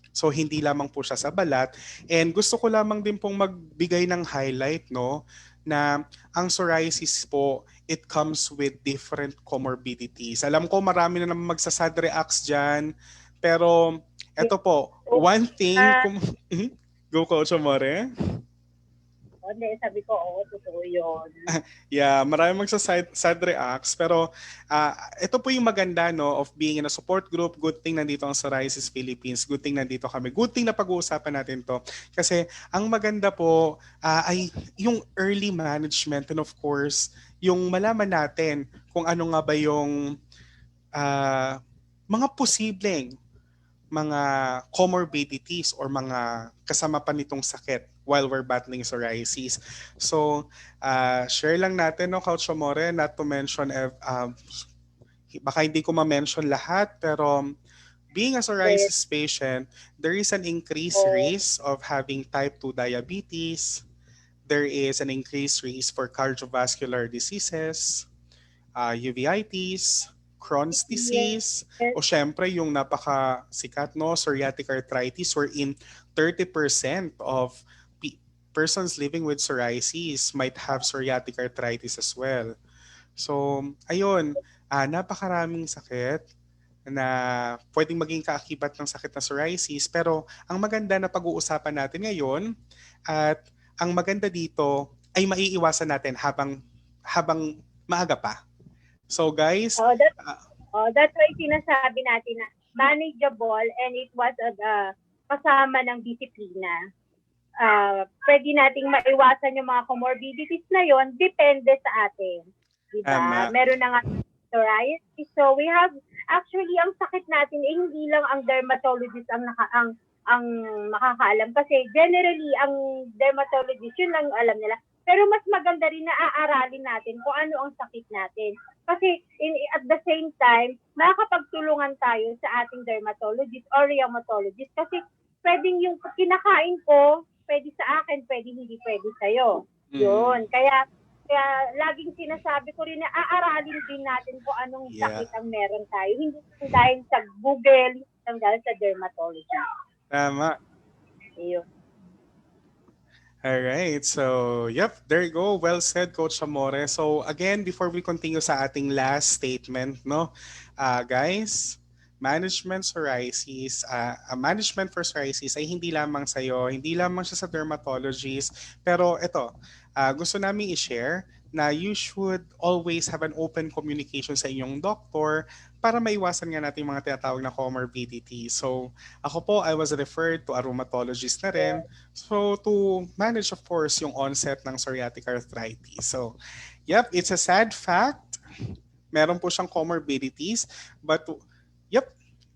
So, hindi lamang po siya sa balat. And gusto ko lamang din pong magbigay ng highlight, no, na ang psoriasis po, it comes with different comorbidities. Alam ko marami na naman magsasad reacts dyan, pero eto po, one thing, go Coach Amore. Hindi, sabi ko, totoo yun. Yeah, marami magsasad reacts, pero ito po yung maganda, no, of being in a support group. Good thing nandito ang Psoriasis Philippines. Good thing nandito kami. Good thing na pag-uusapan natin to. Kasi ang maganda po ay yung early management and of course, yung malaman natin kung ano nga ba yung mga posibleng mga comorbidities or mga kasama pa nitong sakit while we're battling psoriasis. So, share lang natin, no, Coach Amore, not to mention, baka hindi ko ma-mention lahat, pero being a psoriasis patient, there is an increased risk of having type 2 diabetes. There is an increased risk for cardiovascular diseases, uveitis, Crohn's disease, o syempre yung napaka-sikat, no, psoriatic arthritis, wherein 30% of persons living with psoriasis might have psoriatic arthritis as well. So, ayun, napakaraming sakit na pwedeng maging kaakibat ng sakit na psoriasis, pero ang maganda na pag-uusapan natin ngayon at ang maganda dito ay maiiwasan natin habang maaga pa. So guys, that's why sinasabi natin na manageable and it was kasama ng disiplina. Pwede nating maiwasan yung mga comorbidities na yon, depende sa atin. Diba? Tama. Meron na nga psoriasis. So we have, actually, ang sakit natin, hindi lang ang dermatologist ang makakaalam. Kasi generally, ang dermatologist, yun lang alam nila. Pero mas maganda rin na aaralin natin kung ano ang sakit natin. Kasi at the same time, makakapagtulungan tayo sa ating dermatologist or rheumatologist. Kasi pwedeng yung kinakain ko, pwede sa akin, pwede hindi pwede sa'yo. Yun. Kaya laging sinasabi ko rin na aaralin din natin kung anong sakit ang meron tayo. Hindi lang dahil sa Google, hindi lang dahil sa dermatology. Tama. Ayun. Alright, so there you go. Well said, Coach Amore. So again, before we continue sa ating last statement, no, guys, management for psoriasis ay hindi lamang sa'yo, hindi lamang siya sa dermatologist, pero ito, gusto namin i-share na you should always have an open communication sa inyong doctor para maiwasan nga natin yung mga tinatawag na comorbidity. So, ako po, I was referred to a rheumatologist na rin. So, to manage, of course, yung onset ng psoriatic arthritis. So, it's a sad fact. Meron po siyang comorbidities. But,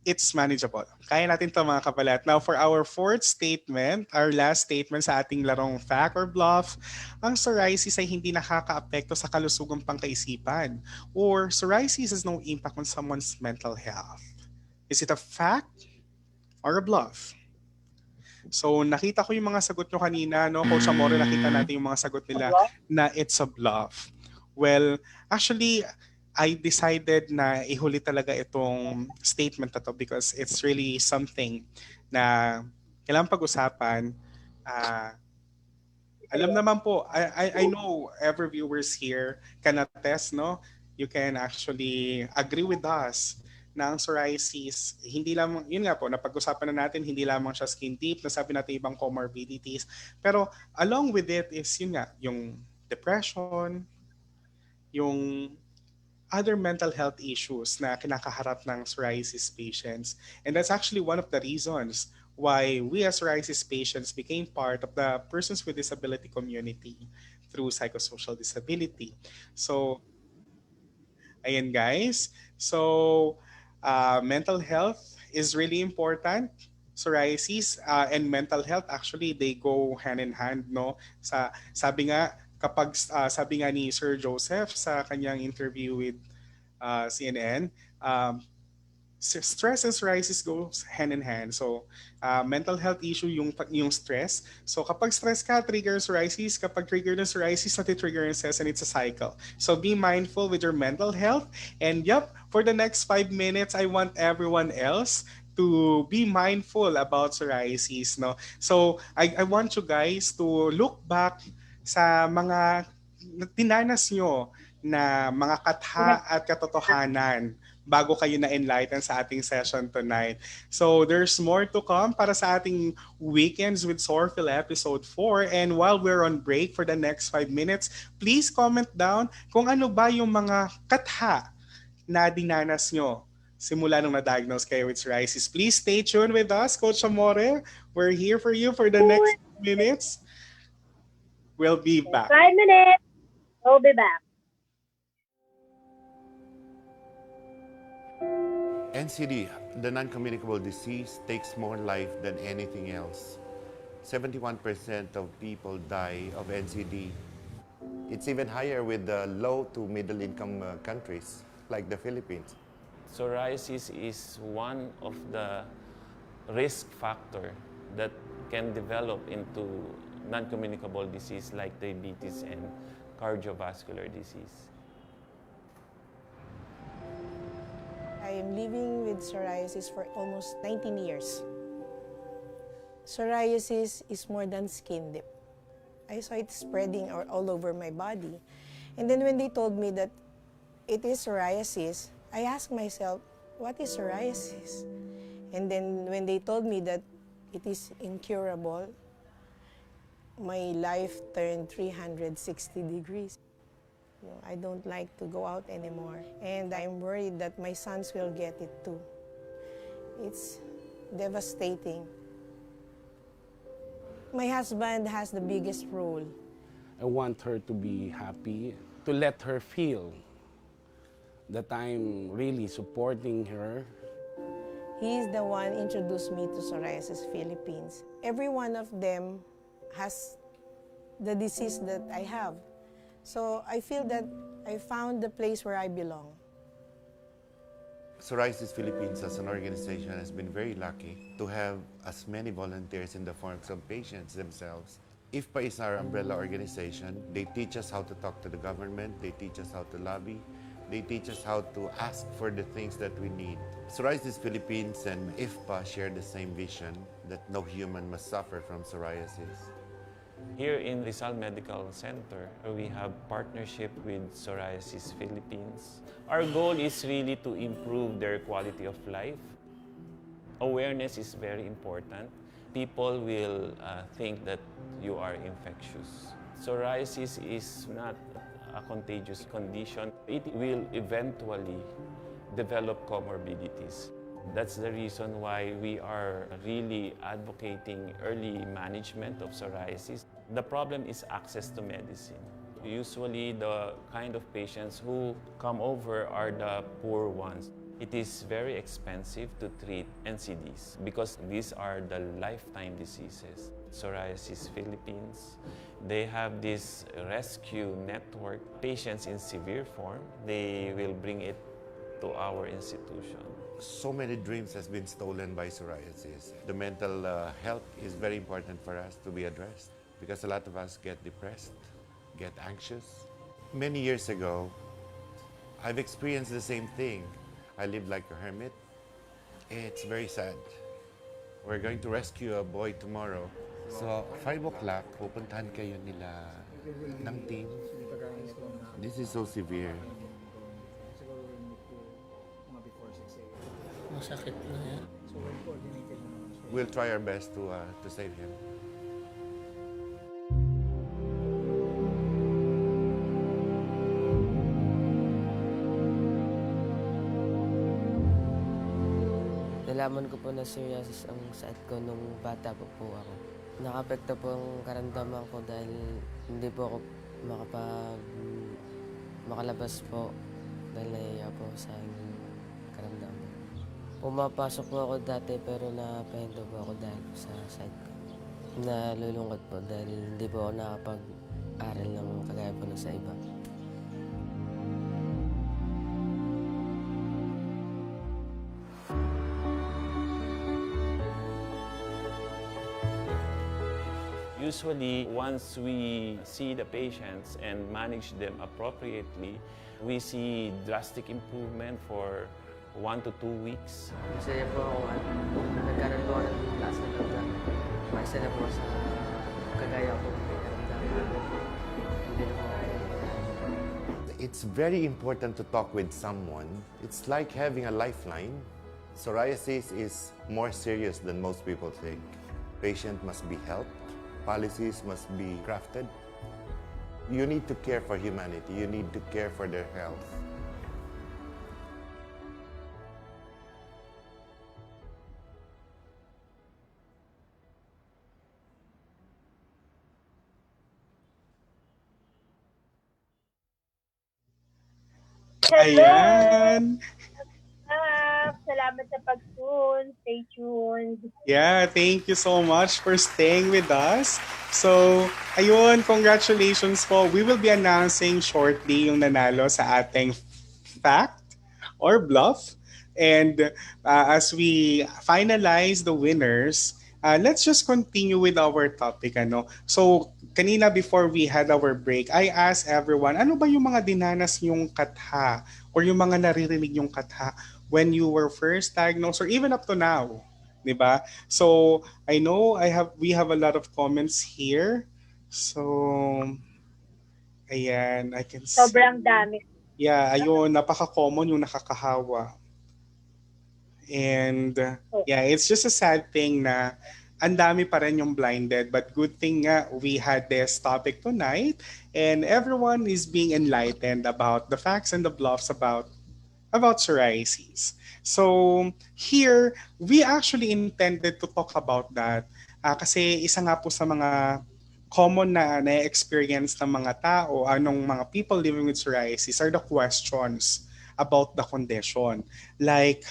it's manageable. Kaya natin ito mga kabalat. Now, for our fourth statement, our last statement sa ating larong fact or bluff, ang psoriasis ay hindi nakakaapekto sa kalusugang pangkaisipan, or psoriasis has no impact on someone's mental health. Is it a fact or a bluff? So, nakita ko yung mga sagot nyo kanina, no? Coach Amore, nakita natin yung mga sagot nila na it's a bluff. Well, actually, I decided na ihuli talaga itong statement na to because it's really something na kailangan pag-usapan. Alam naman po, I know every viewers here can attest, no? You can actually agree with us na ang psoriasis, hindi lamang, yun nga po, napag-usapan na natin, hindi lamang siya skin deep, nasabi natin ibang comorbidities. Pero along with it is yun nga, yung depression, yung other mental health issues na kinakaharap ng psoriasis patients. And that's actually one of the reasons why we as psoriasis patients became part of the persons with disability community through psychosocial disability. So, ayan guys. So, mental health is really important. Psoriasis and mental health actually they go hand in hand, no? Sabi nga sabi nga ni Sir Joseph sa kanyang interview with CNN, stress and psoriasis goes hand in hand. So, mental health issue yung stress. So, kapag stress ka, trigger psoriasis. Kapag trigger ng psoriasis, nati-trigger yung stress and it's a cycle. So, be mindful with your mental health. And for the next 5 minutes, I want everyone else to be mindful about psoriasis. No? So, I want you guys to look back sa mga tinanas nyo na mga katha at katotohanan bago kayo na-enlighten sa ating session tonight. So there's more to come para sa ating Weekends with PsorPhil episode 4. And while we're on break for the next 5 minutes, please comment down kung ano ba yung mga katha na dinanas nyo simula nung na-diagnose kayo with psoriasis. Please stay tuned with us, Coach Amore. We're here for you for the next minutes. We'll be back. 5 minutes. We'll be back. NCD, the non-communicable disease, takes more life than anything else. 71% of people die of NCD. It's even higher with the low to middle income countries like the Philippines. Psoriasis is one of the risk factor that can develop into non-communicable disease like diabetes and cardiovascular disease. I am living with psoriasis for almost 19 years. Psoriasis is more than skin deep. I saw it spreading all over my body. And then when they told me that it is psoriasis, I asked myself, what is psoriasis? And then when they told me that it is incurable, my life turned 360 degrees. I don't like to go out anymore. And I'm worried that my sons will get it too. It's devastating. My husband has the biggest role. I want her to be happy, to let her feel that I'm really supporting her. He is the one introduced me to Psoriasis Philippines. Every one of them has the disease that I have. So I feel that I found the place where I belong. Psoriasis Philippines as an organization has been very lucky to have as many volunteers in the forms of patients themselves. IFPA is our umbrella organization. They teach us how to talk to the government. They teach us how to lobby. They teach us how to ask for the things that we need. Psoriasis Philippines and IFPA share the same vision that no human must suffer from psoriasis. Here in Rizal Medical Center, we have partnership with Psoriasis Philippines. Our goal is really to improve their quality of life. Awareness is very important. People will think that you are infectious. Psoriasis is not a contagious condition. It will eventually develop comorbidities. That's the reason why we are really advocating early management of psoriasis. The problem is access to medicine. Usually the kind of patients who come over are the poor ones. It is very expensive to treat NCDs because these are the lifetime diseases. Psoriasis Philippines, they have this rescue network. Patients in severe form, they will bring it to our institution. So many dreams has been stolen by psoriasis. The mental health is very important for us to be addressed because a lot of us get depressed, get anxious. Many years ago, I've experienced the same thing. I lived like a hermit. It's very sad. We're going to rescue a boy tomorrow. So, 5 o'clock, pupuntahan kayo nila ng team. This is so severe. Masakit na yan. We'll try our best to save him. Nalaman ko po na psoriasis ang sakit ko nung bata pa po ako. Nakapekto po ang karamdaman ko dahil hindi po ako makalabas po dahil nahiya po sa aking karamdaman. Pumapasok po ako dati pero napahinto po ako dahil po sa sakit ko. Nalulungkot po dahil hindi po ako nakapag-aral ng kagaya po na sa iba. Usually, once we see the patients and manage them appropriately, we see drastic improvement for 1 to 2 weeks. Masaya po ako at nagkaroon po ako ng taas na loob na maisa na po sa kagaya po. Hindi na po ako. It's very important to talk with someone. It's like having a lifeline. Psoriasis is more serious than most people think. Patient must be helped. Policies must be crafted. You need to care for humanity. You need to care for their health. Ayan. Salamat sa pag-tune. Stay tuned. Yeah, thank you so much for staying with us. So, ayun, congratulations po. We will be announcing shortly yung nanalo sa ating fact or bluff. And as we finalize the winners, let's just continue with our topic. So, kanina before we had our break, I asked everyone, ano ba yung mga dinanas yung katha or yung mga naririnig yung katha when you were first diagnosed or even up to now, 'di ba? So, I know we have a lot of comments here. So, ayan, I can see. Sobrang dami. Yeah, ayun, napaka-common yung nakakahawa. And yeah, it's just a sad thing na ang dami pa rin yung blinded, but good thing nga we had this topic tonight and everyone is being enlightened about the facts and the bluffs about about psoriasis. So here, we actually intended to talk about that kasi isa nga po sa mga common na na-experience ng mga tao, anong mga people living with psoriasis are the questions about the condition. Like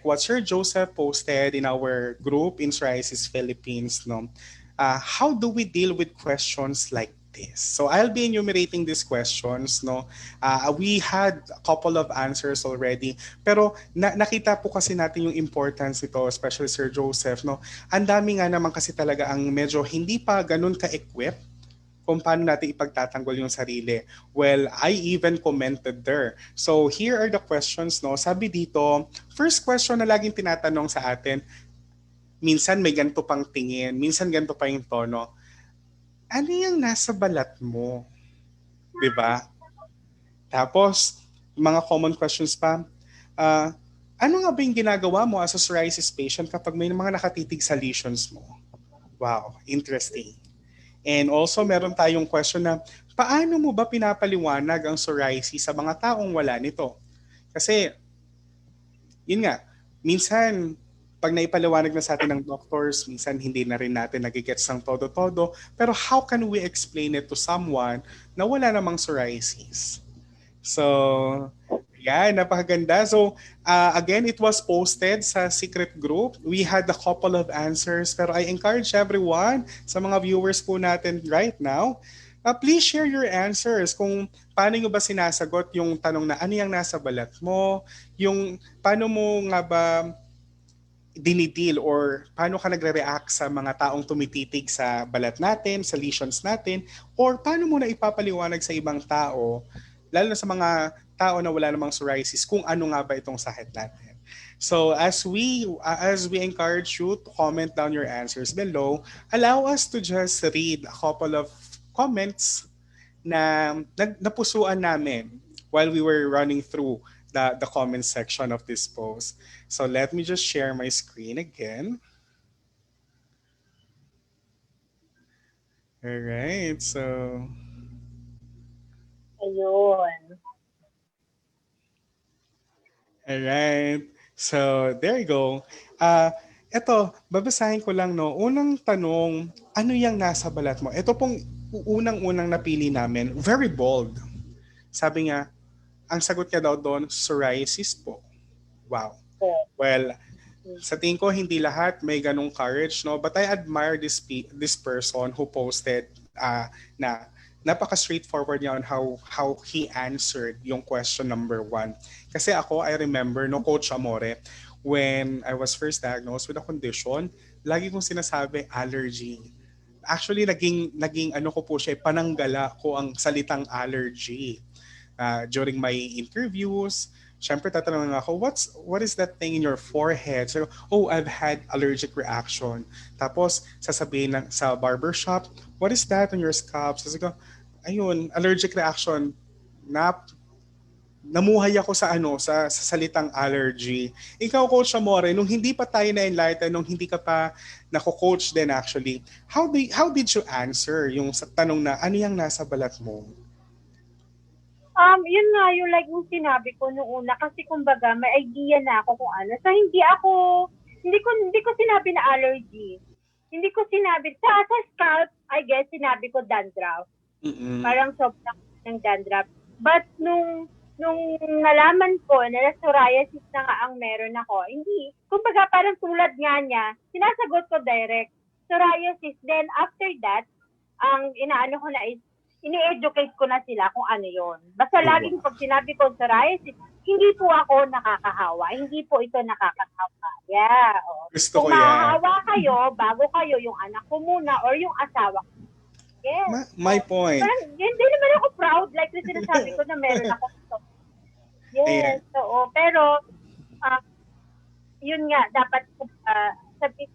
what Sir Joseph posted in our group in Psoriasis Philippines, no? How do we deal with questions like this? So I'll be enumerating these questions, no? We had a couple of answers already, pero nakita po kasi natin yung importance ito, especially Sir Joseph, no? Ang dami nga naman kasi talaga ang medyo hindi pa ganun ka-equip kung paano natin ipagtatanggol yung sarili. Well, I even commented there. So here are the questions, no? Sabi dito, first question na laging tinatanong sa atin, minsan may ganito pang tingin, minsan ganito pa yung tono. Ano yung nasa balat mo? 'Di ba? Tapos, mga common questions pa, ano nga ba yung ginagawa mo as a psoriasis patient kapag may mga nakatitig sa lesions mo? Wow, interesting. And also, meron tayong question na, paano mo ba pinapaliwanag ang psoriasis sa mga taong wala nito? Kasi, yun nga, minsan, pag naipaliwanag na sa atin ng doctors, minsan hindi na rin natin nagigets ng todo-todo. Pero how can we explain it to someone na wala namang psoriasis? So, yeah, napakaganda. So, again, it was posted sa secret group. We had a couple of answers, pero I encourage everyone, sa mga viewers po natin right now, please share your answers kung paano nyo ba sinasagot yung tanong na ano yung nasa balat mo, yung paano mo nga ba dinidil or paano ka nagre-react sa mga taong tumititig sa balat natin, sa lesions natin, or paano mo na ipapaliwanag sa ibang tao, lalo na sa mga tao na wala namang psoriasis, kung ano nga ba itong sakit natin. So as we encourage you to comment down your answers below, allow us to just read a couple of comments na napusuan namin while we were running through the comment section of this post. So let me just share my screen again. All right, so Ayun. all right. So there you go. Eto, babasahin ko lang, no. Unang tanong, ano yung nasa balat mo? Ito pong unang-unang napili namin, very bold. Sabi nga, ang sagot niya daw doon, psoriasis po. Wow. Well, sa tingin ko hindi lahat may ganung courage, no, but I admire this person who posted na napaka straightforward niya on how he answered yung question number 1. Kasi ako, I remember, no, Coach Amore, when I was first diagnosed with a condition, lagi kong sinasabi allergy. Actually, naging ano ko po siya, pananggala ko ang salitang allergy. During my interviews, syempre tatanungin ako, what is that thing in your forehead? So, I've had allergic reaction. Tapos, sasabihin sa barbershop, what is that on your scalp? Sasabihin ko, ayun, allergic reaction. Namuhay ako sa salitang allergy. Ikaw, Coach Amore, nung hindi pa tayo na-enlighten, nung hindi ka pa nako-coach din actually, how did you answer yung sa tanong na ano yung nasa balat mo? Yun nga, yung like yung sinabi ko noong una, kasi kumbaga may idea na ako kung ano. So hindi ko sinabi na allergy. Hindi ko sinabi, sa scalp, I guess, sinabi ko dandruff. Mm-mm. Parang sobrang ng dandruff. But nung nalaman ko na psoriasis na nga ang meron ako, hindi, kumbaga parang tulad nga niya, sinasagot ko direct, psoriasis. Then after that, ang inaano ko na is, ini-educate ko na sila kung ano yon. Basta laging pag sinabi ko psoriasis, hindi po ako nakakahawa. Hindi po ito nakakahawa. Yeah. Gusto kung ko yan. mahahawa kayo, bago kayo, yung anak ko muna or yung asawa ko. Yes. My point. Parang, hindi naman ako proud. Like yung sinasabi ko na meron ako. Yes. Oo. Pero, yun nga, dapat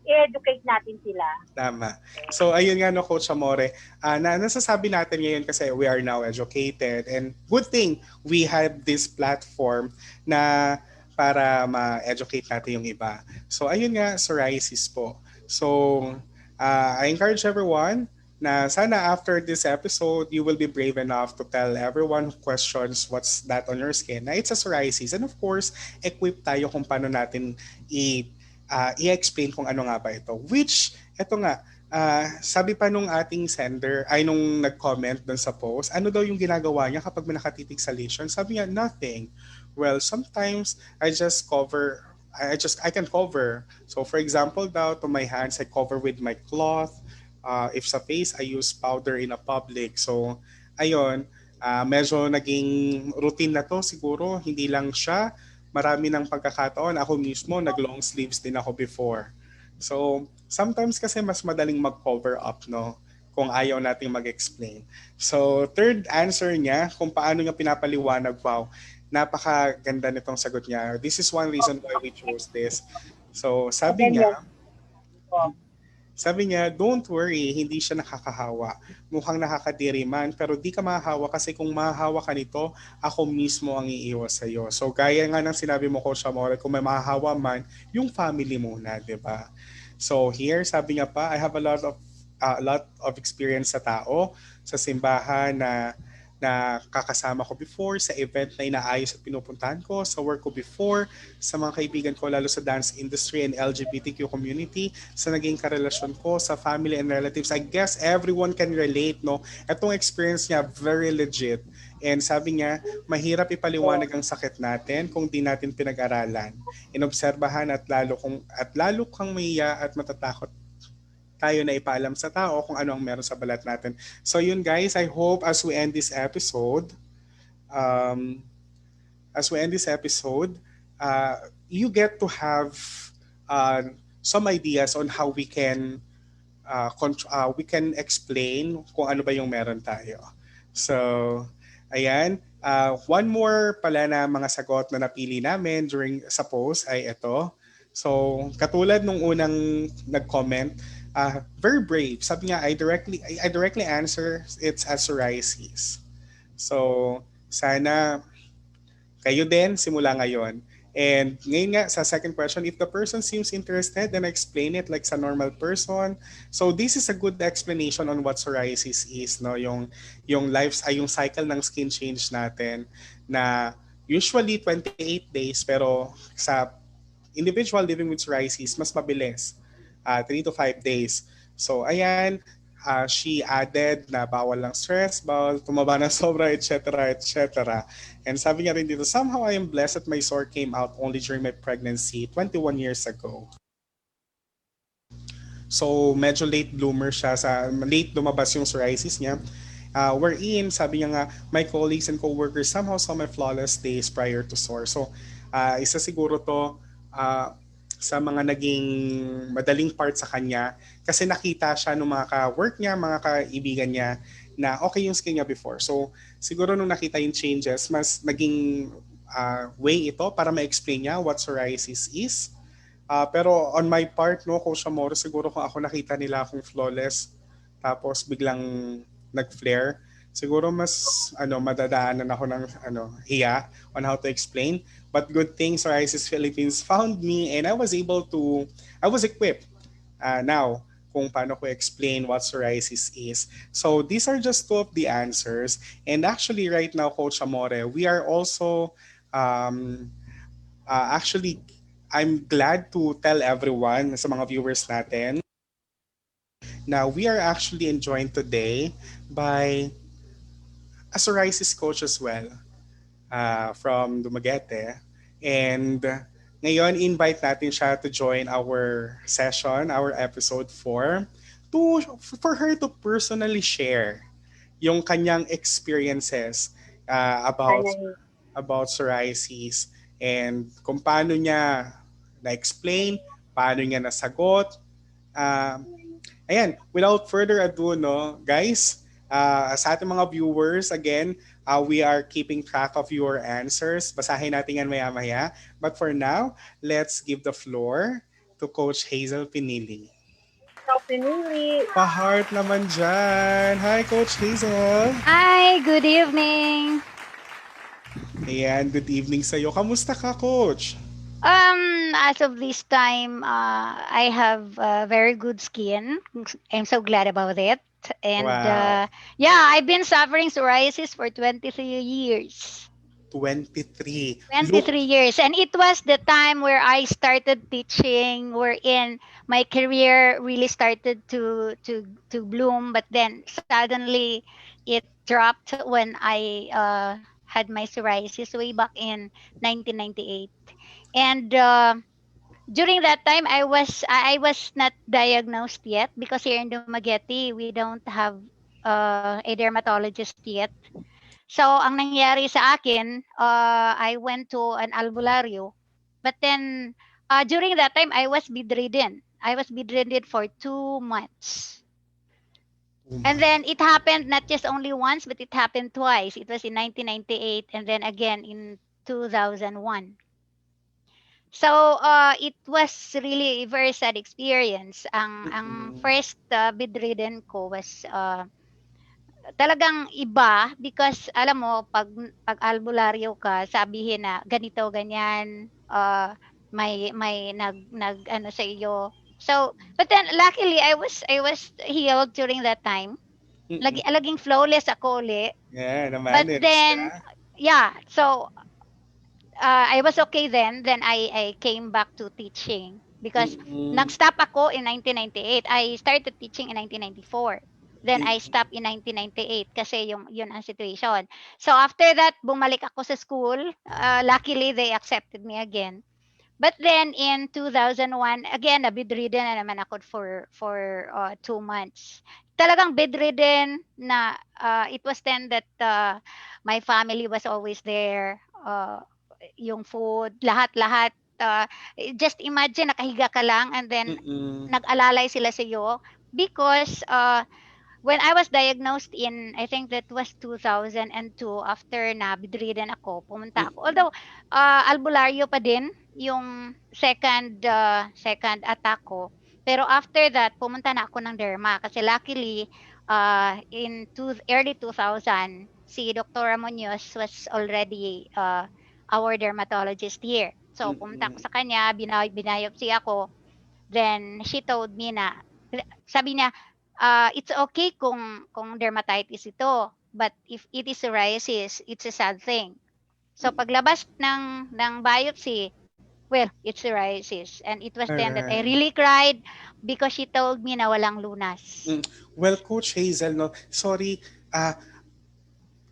i-educate natin sila. Tama. So, ayun nga, no, Coach Amore, nasasabi natin ngayon kasi we are now educated and good thing we have this platform na para ma-educate natin yung iba. So, ayun nga, psoriasis po. So, I encourage everyone, na sana after this episode, you will be brave enough to tell everyone who questions what's that on your skin na it's a psoriasis. And of course, equip tayo kung paano natin i-explain kung ano nga ba ito. Which, eto nga, sabi pa nung ating sender, ay nung nag-comment dun sa post, ano daw yung ginagawa niya kapag may nakatitig sa lesion? Sabi niya, nothing. Well, sometimes I can cover. So for example daw, to my hands, I cover with my cloth. If sa face, I use powder in a public. So, ayun, medyo naging routine na to siguro. Hindi lang siya. Marami ng pagkakataon. Ako mismo, nag-long sleeves din ako before. So, sometimes kasi mas madaling mag-cover up, no? Kung ayaw nating mag-explain. So, third answer niya, kung paano niya pinapaliwanag, wow, napakaganda nitong sagot niya. This is one reason why we chose this. So, sabi niya, don't worry, hindi siya nakakahawa. Mukhang nakakadiri man, pero di ka mahahawa kasi kung mahahawa ka nito, ako mismo ang iiwas sa'yo. So gaya nga ng sinabi mo, Coach Amore, kung may mahahawa man, yung family muna, di ba? So here, sabi niya pa, I have a lot of experience sa tao, sa simbahan na kakasama ko before, sa event na inaayos at pinupuntahan ko, sa work ko before, sa mga kaibigan ko lalo sa dance industry and LGBTQ community, sa naging karelasyon ko, sa family and relatives. I guess everyone can relate, no? Itong experience niya, very legit. And sabi niya, mahirap ipaliwanag ang sakit natin kung di natin pinag-aralan. Inobserbahan at lalo kang mahiya at matatakot tayo na ipaalam sa tao kung ano ang meron sa balat natin. So yun guys, I hope um, as we end this episode, you get to have uh, some ideas on how we can explain kung ano ba yung meron tayo. So, ayan. One more pala na mga sagot na napili namin sa post ay ito. So, katulad nung unang nag-comment, very brave. Sabi niya, I directly answer it's a psoriasis. So, sana kayo din simula ngayon. And ngayon nga sa second question, if the person seems interested, then explain it like sa normal person. So this is a good explanation on what psoriasis is, no? Yung cycle ng skin change natin na usually 28 days pero sa individual living with psoriasis mas mabilis, 3 to 5 days. So ayan, she added na bawal lang stress, bawal tumaba ng sobra, etc. etc. And sabi niya rin dito, somehow I am blessed that my sore came out only during my pregnancy 21 years ago. So medyo late lumabas yung psoriasis niya. Wherein, sabi niya nga, my colleagues and coworkers somehow saw my flawless days prior to SOR. So, isa siguro to sa mga naging madaling part sa kanya kasi nakita siya ng mga ka-work niya, mga kaibigan niya na okay yung skin niya before. So, siguro nung nakita yung changes, mas naging way ito para ma-explain niya what psoriasis is. Pero on my part, no, Coach Amore, siguro kung ako nakita nila akong flawless, tapos biglang nag-flare, siguro mas madadaanan ako ng hiya on how to explain. But good thing Psoriasis Philippines found me and I was equipped now kung paano ko explain what psoriasis is. So these are just two of the answers. And actually right now, Coach Amore, we are also actually I'm glad to tell everyone sa mga viewers natin na we are actually joined today by a psoriasis coach as well from Dumaguete. And ngayon, invite natin siya to join our session, our episode 4, for her to personally share yung kanyang experiences about psoriasis and kung paano niya na-explain, paano niya nasagot. Ayan, without further ado, no, guys, sa ating mga viewers, again, we are keeping track of your answers. Basahin natin yan maya-maya. But for now, let's give the floor to Coach Hazel Pinili. Pinili. Pa-heart naman dyan. Hi, Coach Hazel. Hi, good evening. Ayan, good evening sa'yo. Kamusta ka, Coach? As of this time, I have very good skin. I'm so glad about it. And Wow. yeah, I've been suffering psoriasis for 23 years. 23. Look, 23 years. And it was the time where I started teaching, wherein my career really started to bloom. But then suddenly it dropped when I had my psoriasis way back in 1998. And during that time, I was not diagnosed yet because here in Dumaguete, we don't have a dermatologist yet. So, ang nangyari sa akin, I went to an albularyo. But then, during that time, I was bedridden. I was bedridden for 2 months. And then it happened not just only once, but it happened twice. It was in 1998 and then again in 2001. So, it was really a very sad experience. Ang mm-mm, first bedridden ko was talagang iba because alam mo pag albularyo ka sabihin na ganito ganyan may nag ano sa iyo. So but then luckily I was healed during that time. mm-mm. Laging flawless ako uli. Yeah, But na-manage ka. then yeah, so I was okay then. Then I came back to teaching because Mm-mm, nag-stop ako in 1998. I started teaching in 1994. Then I mm-mm, stopped in 1998 kasi yung yun ang situation. So after that, bumalik ako sa school. Luckily, they accepted me again. But then in 2001, again, bedridden na naman ako for 2 months. Talagang bedridden na it was then that my family was always there. Yung food, lahat-lahat. Just imagine, nakahiga ka lang and then mm-mm, nag-alalay sila sa iyo because when I was diagnosed in, I think that was 2002, after na bedridden ako, pumunta ako. mm-mm, Although, albularyo pa din yung second attack ko. Pero after that, pumunta na ako ng derma. Kasi luckily, in early 2000, si Dr. Munoz was already our dermatologist here. So, pumunta ako mm-mm, sa kanya, binayopsi ako. Then, she told me na, sabi niya, it's okay kung dermatitis ito. But if it is psoriasis, it's a sad thing. So paglabas ng biopsy, well, it's psoriasis. And it was then that I alright. really cried because she told me na walang lunas. Mm. Well, Coach Hazel, no, sorry, ah,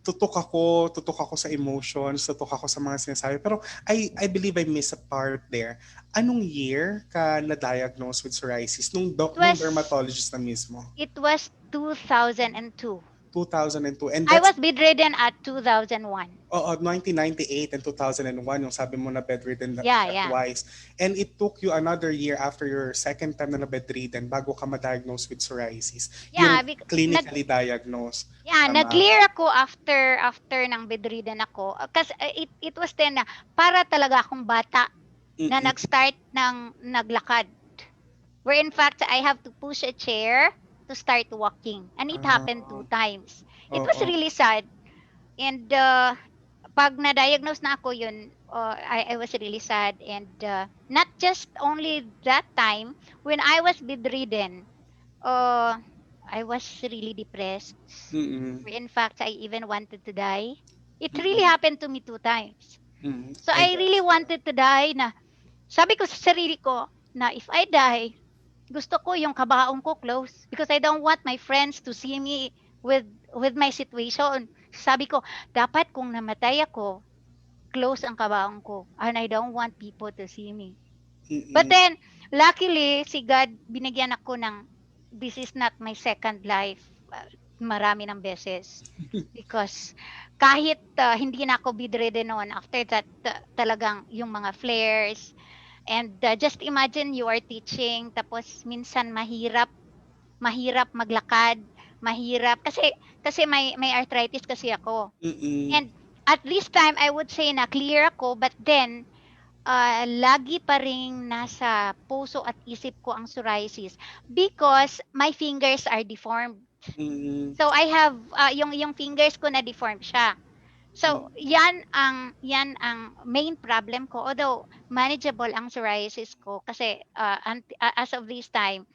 tutok ako sa emotions, tutok ako sa mga sinasabi. Pero I believe I missed a part there. Anong year ka na-diagnose with psoriasis? It Nung was dermatologist na mismo? it was 2002. 2002. And I that's, was bedridden at 2001. oo, 1998 and 2001, yung sabi mo na bedridden Yeah, siya yeah. twice. And it took you another year after your second time na bedridden bago ka ma-diagnose with psoriasis. Yung Yeah, clinically diagnosed. yeah, Tama? nag-clear ako after ng bedridden ako. Kasi it was then na para talaga akong bata na Mm-mm. nag-start ng naglakad. Where in fact, I have to push a chair to start walking. And it happened Ah, 2 times. It was oo. really sad. And pag na-diagnose na ako yun, I was really sad. And not just only that time, when I was bedridden, uh, I was really depressed. Mm-mm. In fact, I even wanted to die. It really Mm-mm. happened to me 2 times. Mm, So I I really guess, yeah. wanted to die na sabi ko sa sarili ko na if I die, gusto ko yung kabaong ko close because I don't want my friends to see me with my situation. Sabi ko, dapat kung namatay ako, close ang kabaong ko and I don't want people to see me. But Mm-mm. then, luckily, si God, binigyan ako ng, this is not my second life. Marami ng beses. Because kahit hindi na ako bedridden noon, after that, talagang yung mga flares. And just imagine you are teaching, tapos minsan mahirap maglakad, mahirap. Kasi may arthritis kasi ako. Mm-mm. And at this time, I would say na clear ako, but then, lagi pa ring nasa puso at isip ko ang psoriasis because my fingers are deformed. Mm-mm. So I have yung fingers ko na deformed siya. So yan ang main problem ko. Although manageable ang psoriasis ko kasi as of this time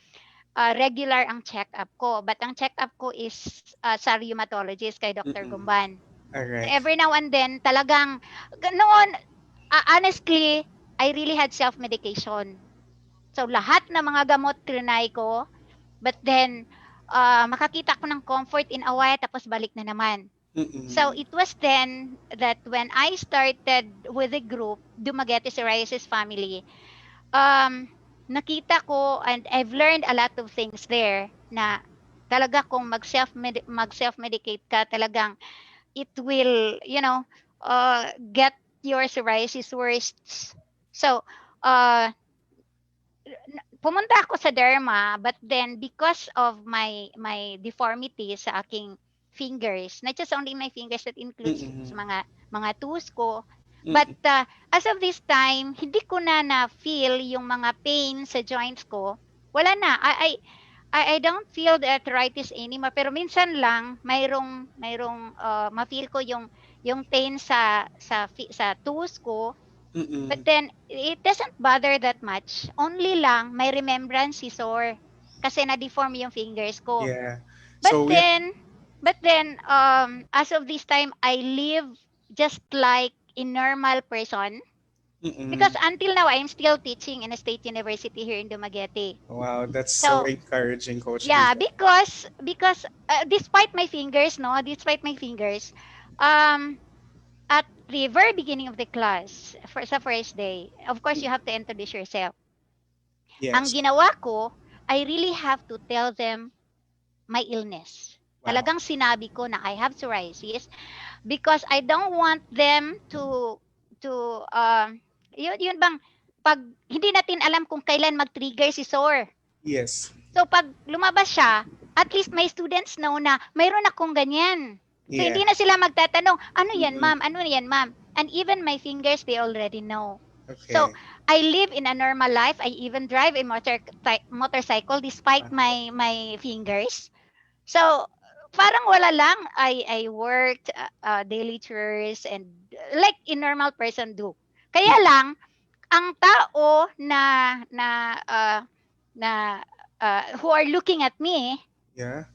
regular ang check-up ko. But ang check-up ko is sa rheumatologist kay Dr. Mm-mm. Gumban. Alright. Every now and then, talagang, noon, honestly, I really had self-medication. So, lahat ng mga gamot trinay ko, but then, makakita ko ng comfort in a while, tapos balik na naman. So, Mm-mm. it was then that when I started with the group, Dumaguete Psoriasis Family, um, nakita ko and I've learned a lot of things there na talaga kung mag-self-medicate ka, talagang it will, get your psoriasis worse. So, uh, pumunta ako sa derma, but then because of my deformity sa aking fingers, not just only my fingers, that includes Mm-mm. sa mga toes ko, but Mm-mm. as of this time, hindi ko na feel yung mga pain sa joints ko. Wala na. I don't feel the arthritis anymore, pero minsan lang mayroong ma-feel ko yung pain sa toes ko. But Mm-mm. then, it doesn't bother that much. Only lang, may remembrance si sore. Kasi na-deform yung fingers ko. Yeah. But So yeah. then, as of this time, I live just like a normal person. Because Mm-mm. until now, I'm still teaching in a state university here in Dumaguete. Wow, that's so So, encouraging, Coach yeah, Hazel. because despite my fingers, no, despite my fingers, um, at the very beginning of the class, for sa first day, of course, you have to introduce yourself. Ang Yes. ginawa ko, I really have to tell them my illness. Wow. Talagang sinabi ko na I have psoriasis because I don't want them to yun bang pag hindi natin alam kung kailan mag-trigger si sore. Yes. So pag lumabas siya, at least my students know na mayroon akong ganyan. So Yeah. hindi na sila magtatanong, ano yan Mm-mm. ma'am, ano yan ma'am. And even my fingers, they already know. So Okay. I live in a normal life. I even drive a motorcycle despite my fingers. So parang wala lang. I worked daily chores and like a normal person do. Kaya lang ang tao na who are looking at me, Yeah.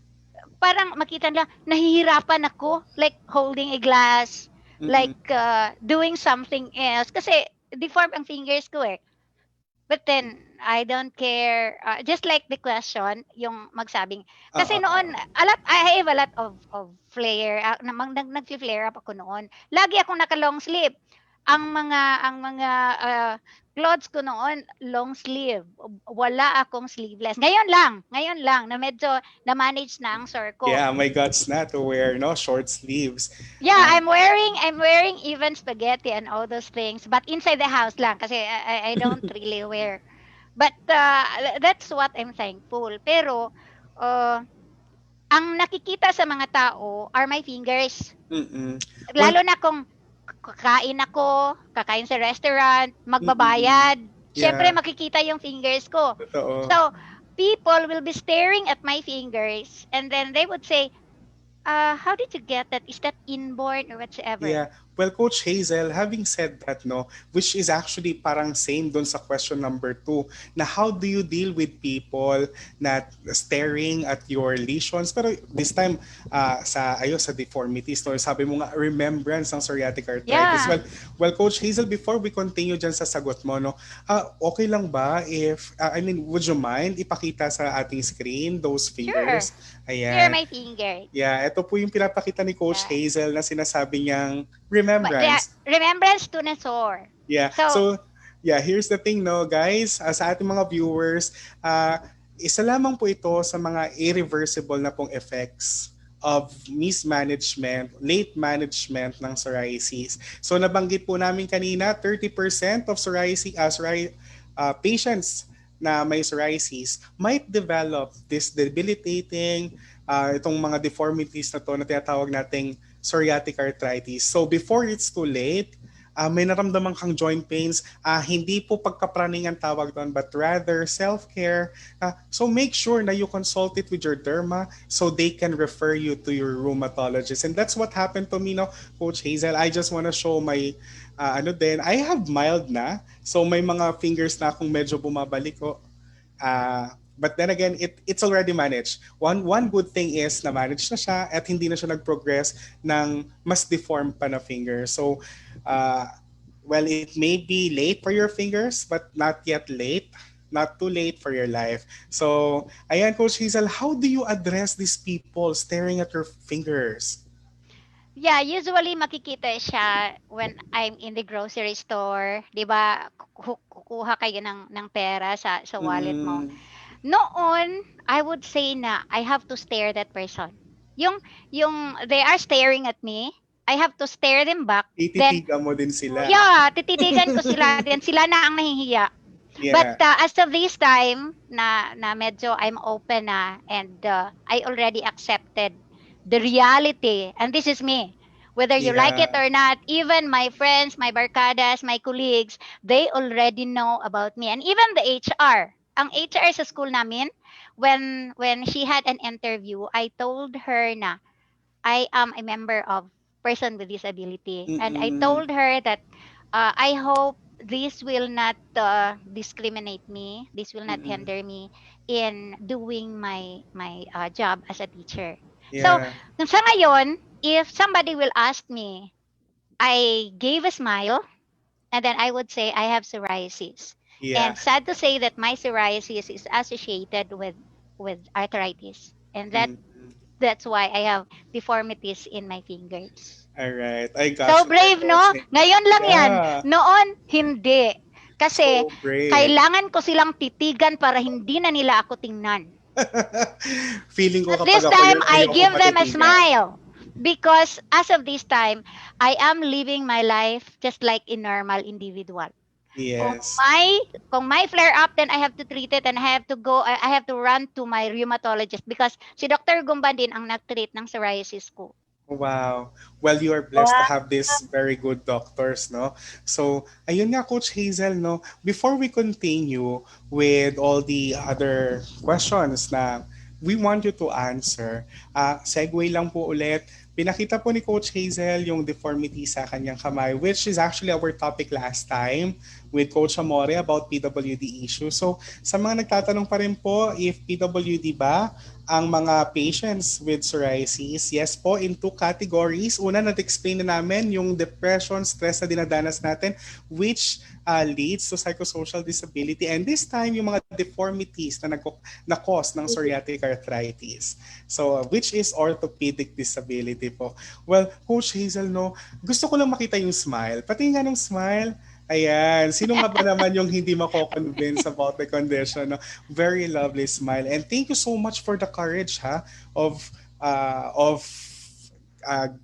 parang makita nila nahihirapan ako like holding a glass, Mm-mm. like doing something else kasi deformed ang fingers ko eh. But then, I don't care. Just like the question, yung magsabing. Kasi noon, I have a lot of flare. Nag-flare up ako noon. Lagi akong naka-long sleeve. Ang mga clothes ko noon, long sleeve. Wala akong sleeveless. Ngayon lang, na medyo na-manage na ang sore ko. Yeah, my guts na to wear no short sleeves. Yeah, I'm wearing even spaghetti and all those things, but inside the house lang kasi I don't really wear. But that's what I'm thankful. Pero ang nakikita sa mga tao are my fingers. Mm-mm. Well, Lalo na kung kakain sa restaurant, magbabayad. Syempre yeah, makikita yung fingers ko. totoo. So, people will be staring at my fingers and then they would say, how did you get that? Is that inborn or whatsoever? Yeah. Well, Coach Hazel, having said that, no, which is actually parang same dun sa question number 2, na how do you deal with people na staring at your lesions? Pero this time, sa deformities, no, sabi mo nga, remembrance ng psoriatic arthritis. Yeah. Well, Coach Hazel, before we continue dyan sa sagot mo, no, okay lang ba if, would you mind ipakita sa ating screen those fingers? Here Ayan. my finger. Yeah, ito po yung pinapakita ni Coach Yeah. Hazel na sinasabi niyang But remembrance. remembrance to na sore. Yeah. So, yeah, here's the thing, no, guys. Sa ating mga viewers, isa lamang po ito sa mga irreversible na pong effects of mismanagement, late management ng psoriasis. So, nabanggit po namin kanina, 30% of patients na may psoriasis might develop this debilitating, itong mga deformities na to na tinatawag nating psoriatic arthritis. So before it's too late, may naramdaman kang joint pains, hindi po pagkapraning ang tawag doon, but rather self-care. So make sure na you consult it with your derma so they can refer you to your rheumatologist. And that's what happened to me, no, Coach Hazel. I just want to show my, I have mild na. So may mga fingers na akong medyo bumabalik ko. But then again, it's already managed. One good thing is na manage na siya at hindi na siya nag-progress ng mas deformed pa na finger. So, uh, well, it may be late for your fingers, but not yet late. Not too late for your life. So, ayan, Coach Hazel, how do you address these people staring at your fingers? Yeah, usually makikita siya when I'm in the grocery store, 'di ba? Kukuha kayo ng pera sa wallet mo. Mm, Noon, I would say na I have to stare that person. Yung yung they are staring at me, I have to stare them back. Then tititigan mo din sila. yeah, tititigan ko sila then sila na ang nahihiya. But Yeah. as of this time na medyo I'm open na and I already accepted the reality and this is me. Whether you like it Yeah. or not, even my friends, my barkadas, my colleagues, they already know about me. And even the HR. Ang HR sa school namin, when she had an interview, I told her na I am a member of person with disability. And I Mm-mm. told her that I hope this will not discriminate me. This will not Mm-mm. hinder me in doing my job as a teacher. So, Yeah. sa ngayon, if somebody will ask me, I gave a smile and then I would say I have psoriasis. Yeah. And sad to say that my psoriasis is associated with arthritis. And Mm. that's why I have deformities in my fingers. All right. I got So you there, brave, no? Coach. Ngayon lang yan. Yeah. Noon, hindi. Kasi So brave. kailangan ko silang titigan para hindi na nila ako tingnan. Feeling ko But kapag this ako time, yun, I ayoko give them a matitigan. smile. Because as of this time, I am living my life just like a normal individual. Kung Yes. may kung may flare up, then I have to treat it and I have to run to my rheumatologist because si Dr. Gumban din ang nag-treat ng psoriasis ko. Wow. Well, you are blessed to have these very good doctors, no? So, ayun nga, Coach Hazel, no? Before we continue with all the other questions na we want you to answer, segue lang po ulit. Pinakita po ni Coach Hazel yung deformity sa kanyang kamay, which is actually our topic last time with Coach Amore about PWD issue. So, sa mga nagtatanong pa rin po, if PWD ba ang mga patients with psoriasis, yes po, in two categories. Una, na-explain na namin yung depression, stress na dinadanas natin, which leads to psychosocial disability. And this time, yung mga deformities na cause ng psoriatic arthritis. So, which is orthopedic disability po. Well, Coach Hazel, no, gusto ko lang makita yung smile. Pati nga ng smile, ayan. Sino nga ba naman yung hindi mako-convince about the condition? No? Very lovely smile. And thank you so much for the courage of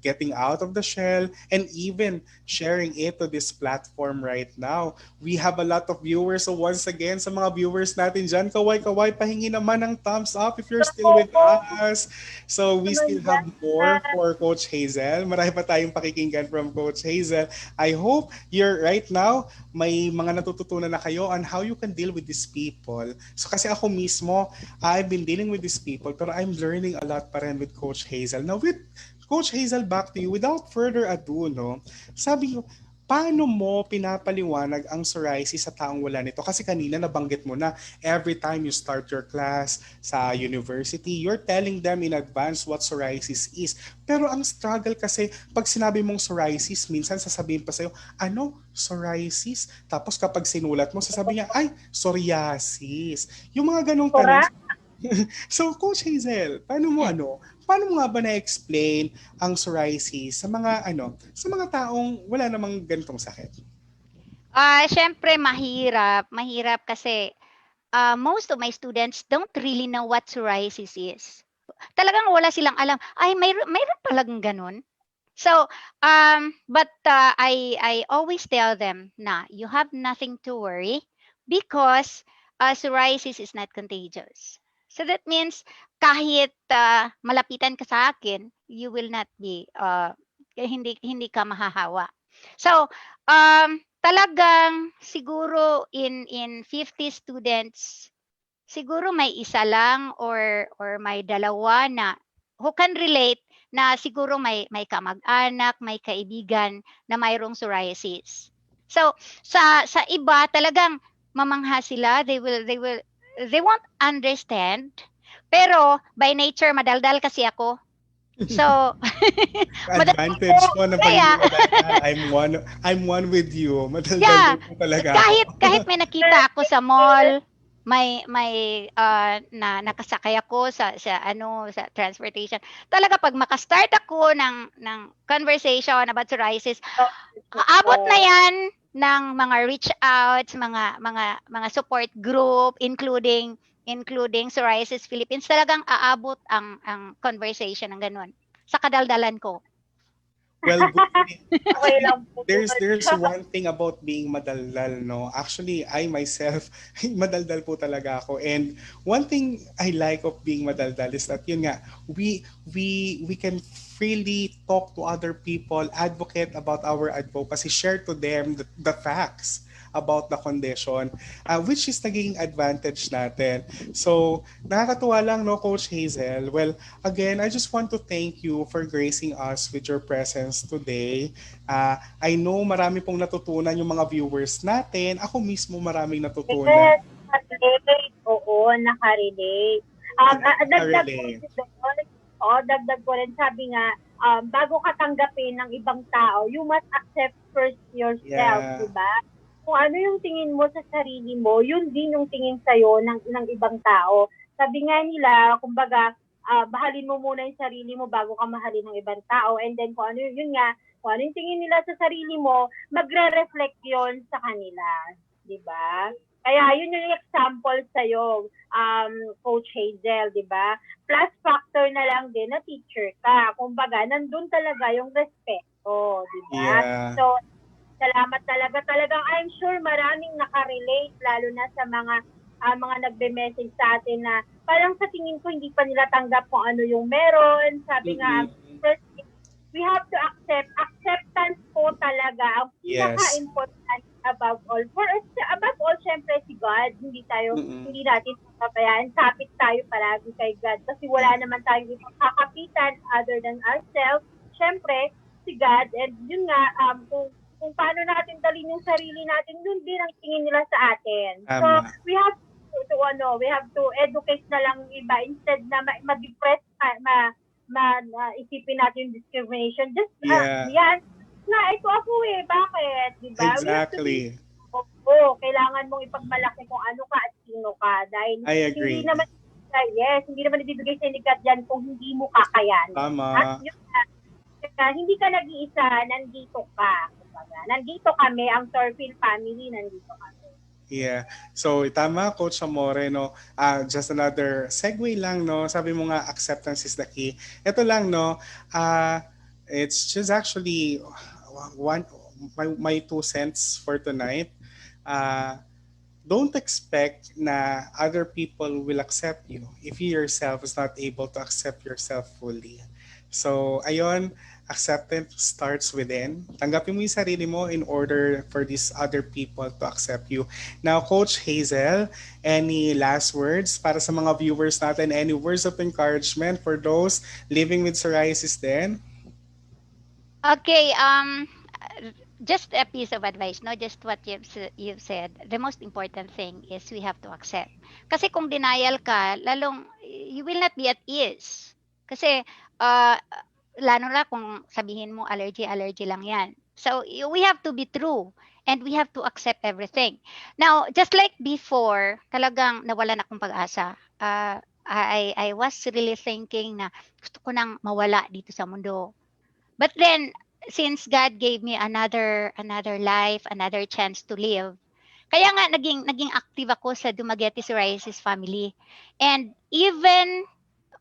getting out of the shell and even sharing it to this platform right now. We have a lot of viewers. So once again, sa mga viewers natin dyan, kaway-kaway, pahingi naman ng thumbs up if you're still with us. So we still have more for Coach Hazel. Marami pa tayong pakikinggan from Coach Hazel. I hope you're right now, may mga natututunan na kayo on how you can deal with these people. So kasi ako mismo, I've been dealing with these people, pero I'm learning a lot pa rin with Coach Hazel. Now with Coach Hazel, back to you. Without further ado, no, sabi ko, paano mo pinapaliwanag ang psoriasis sa taong wala nito? Kasi kanina nabanggit mo na every time you start your class sa university, you're telling them in advance what psoriasis is. Pero ang struggle kasi, pag sinabi mong psoriasis, minsan sasabihin pa sa'yo, ano? Psoriasis? Tapos kapag sinulat mo, sasabihin niya, ay, psoriasis. Yung mga ganong tanong. So, Coach Hazel, paano mo nga ba na-explain ang psoriasis sa mga taong wala namang ganitong sakit? Syempre mahirap kasi most of my students don't really know what psoriasis is. Talagang wala silang alam. Ay, mayroon palang ganun. So, but I always tell them na you have nothing to worry because psoriasis is not contagious. So that means kahit malapitan ka sa akin, you will not be hindi ka mahahawa. So, talagang siguro in 50 students, siguro may isa lang or may dalawa na who can relate na siguro may kamag-anak, may kaibigan na mayroong psoriasis. So sa iba talagang mamangha sila, they will they won't understand. Pero by nature madaldal kasi ako. So madaldal ko. Advantage po na Kaya pagiging madaldal. I'm one with you. Madaldal yeah, din po talaga ako. kahit may nakita ako sa mall, may nakasakay ako sa transportation. Talaga pag maka-start ako ng conversation about psoriasis, aabot na 'yan ng mga reach outs, mga support group including Psoriasis Philippines. Talagang aabot ang conversation ng gano'n sa kadaldalan ko. Well, good thing. Okay Actually, lang po. there's one thing about being madaldal, no? Actually, I myself, madaldal po talaga ako. And one thing I like of being madaldal is that, yun nga, we can freely talk to other people, advocate about our advocacy, share to them the facts about the condition, which is naging advantage natin. So, nakakatuwa lang, no, Coach Hazel? Well, again, I just want to thank you for gracing us with your presence today. I know marami pong natutunan yung mga viewers natin. Ako mismo maraming natutunan. Yes, nakarelate. Oo, nakarelate. Dagdag ko Nakarelate. rin doon. Dagdag ko rin. Sabi nga, bago ka tanggapin ng ibang tao, you must accept first yourself, Yeah. di ba? Kung ano yung tingin mo sa sarili mo, yun din yung tingin sa'yo ng ibang tao. Sabi nga nila, kumbaga, mahalin mo muna yung sarili mo bago ka mahalin ng ibang tao. And then kung ano yun nga, kung ano yung tingin nila sa sarili mo, magre-reflect yun sa kanila. Di ba? Kaya yun yung example sa'yo, Coach Hazel, di ba? Plus factor na lang din na teacher ka. Kumbaga, nandun talaga yung respeto, di ba? Yeah. So, salamat talaga. Talagang I'm sure maraming nakarelate, lalo na sa mga nagbe-message sa atin na parang sa tingin ko hindi pa nila tanggap kung ano yung meron. Sabi nga, first, we have to accept. Acceptance po talaga ang Yes. pinaka-important above all. Above all, syempre si God. Hindi natin papabayaan. Sapit tayo palagi kay God. Kasi wala naman tayong ibang kakapitan other than ourselves. Syempre, si God. And yun nga, kung paano natin dalhin yung sarili natin, yun din ang tingin nila sa atin. So, Tama. we have to educate na lang yung iba instead na ma-depress, isipin natin yung discrimination. Just, Yeah. yan, ito ako bakit? Diba? Exactly. Kailangan mong ipagmalaki kung ano ka at sino ka. Dahil I agree. hindi naman ibibigay sa inigat yan kung hindi mo kakayan. Tama. At yun, hindi ka nag-iisa, nandito ka. Nandito kami, ang PsorPhil family, nandito kami. Yeah. So, tama, Coach Amore, no? Just another segue lang, no? Sabi mo nga, acceptance is the key. Ito lang, no? It's just actually my 2 cents for tonight. Don't expect na other people will accept you if you yourself is not able to accept yourself fully. So, ayun, acceptance starts within. Tanggapin mo yung sarili mo in order for these other people to accept you. Now, Coach Hazel, any last words para sa mga viewers natin? Any words of encouragement for those living with psoriasis then? Okay, just a piece of advice, no? Just what you've said. The most important thing is we have to accept. Kasi kung denial ka, lalong you will not be at ease. Kasi lalo na kung sabihin mo allergy lang yan. So we have to be true and we have to accept everything. Now, just like before, talagang nawalan akong pag-asa. I was really thinking na gusto ko nang mawala dito sa mundo. But then, since God gave me another life, another chance to live, kaya nga naging active ako sa Dumaguete Psoriasis family. And even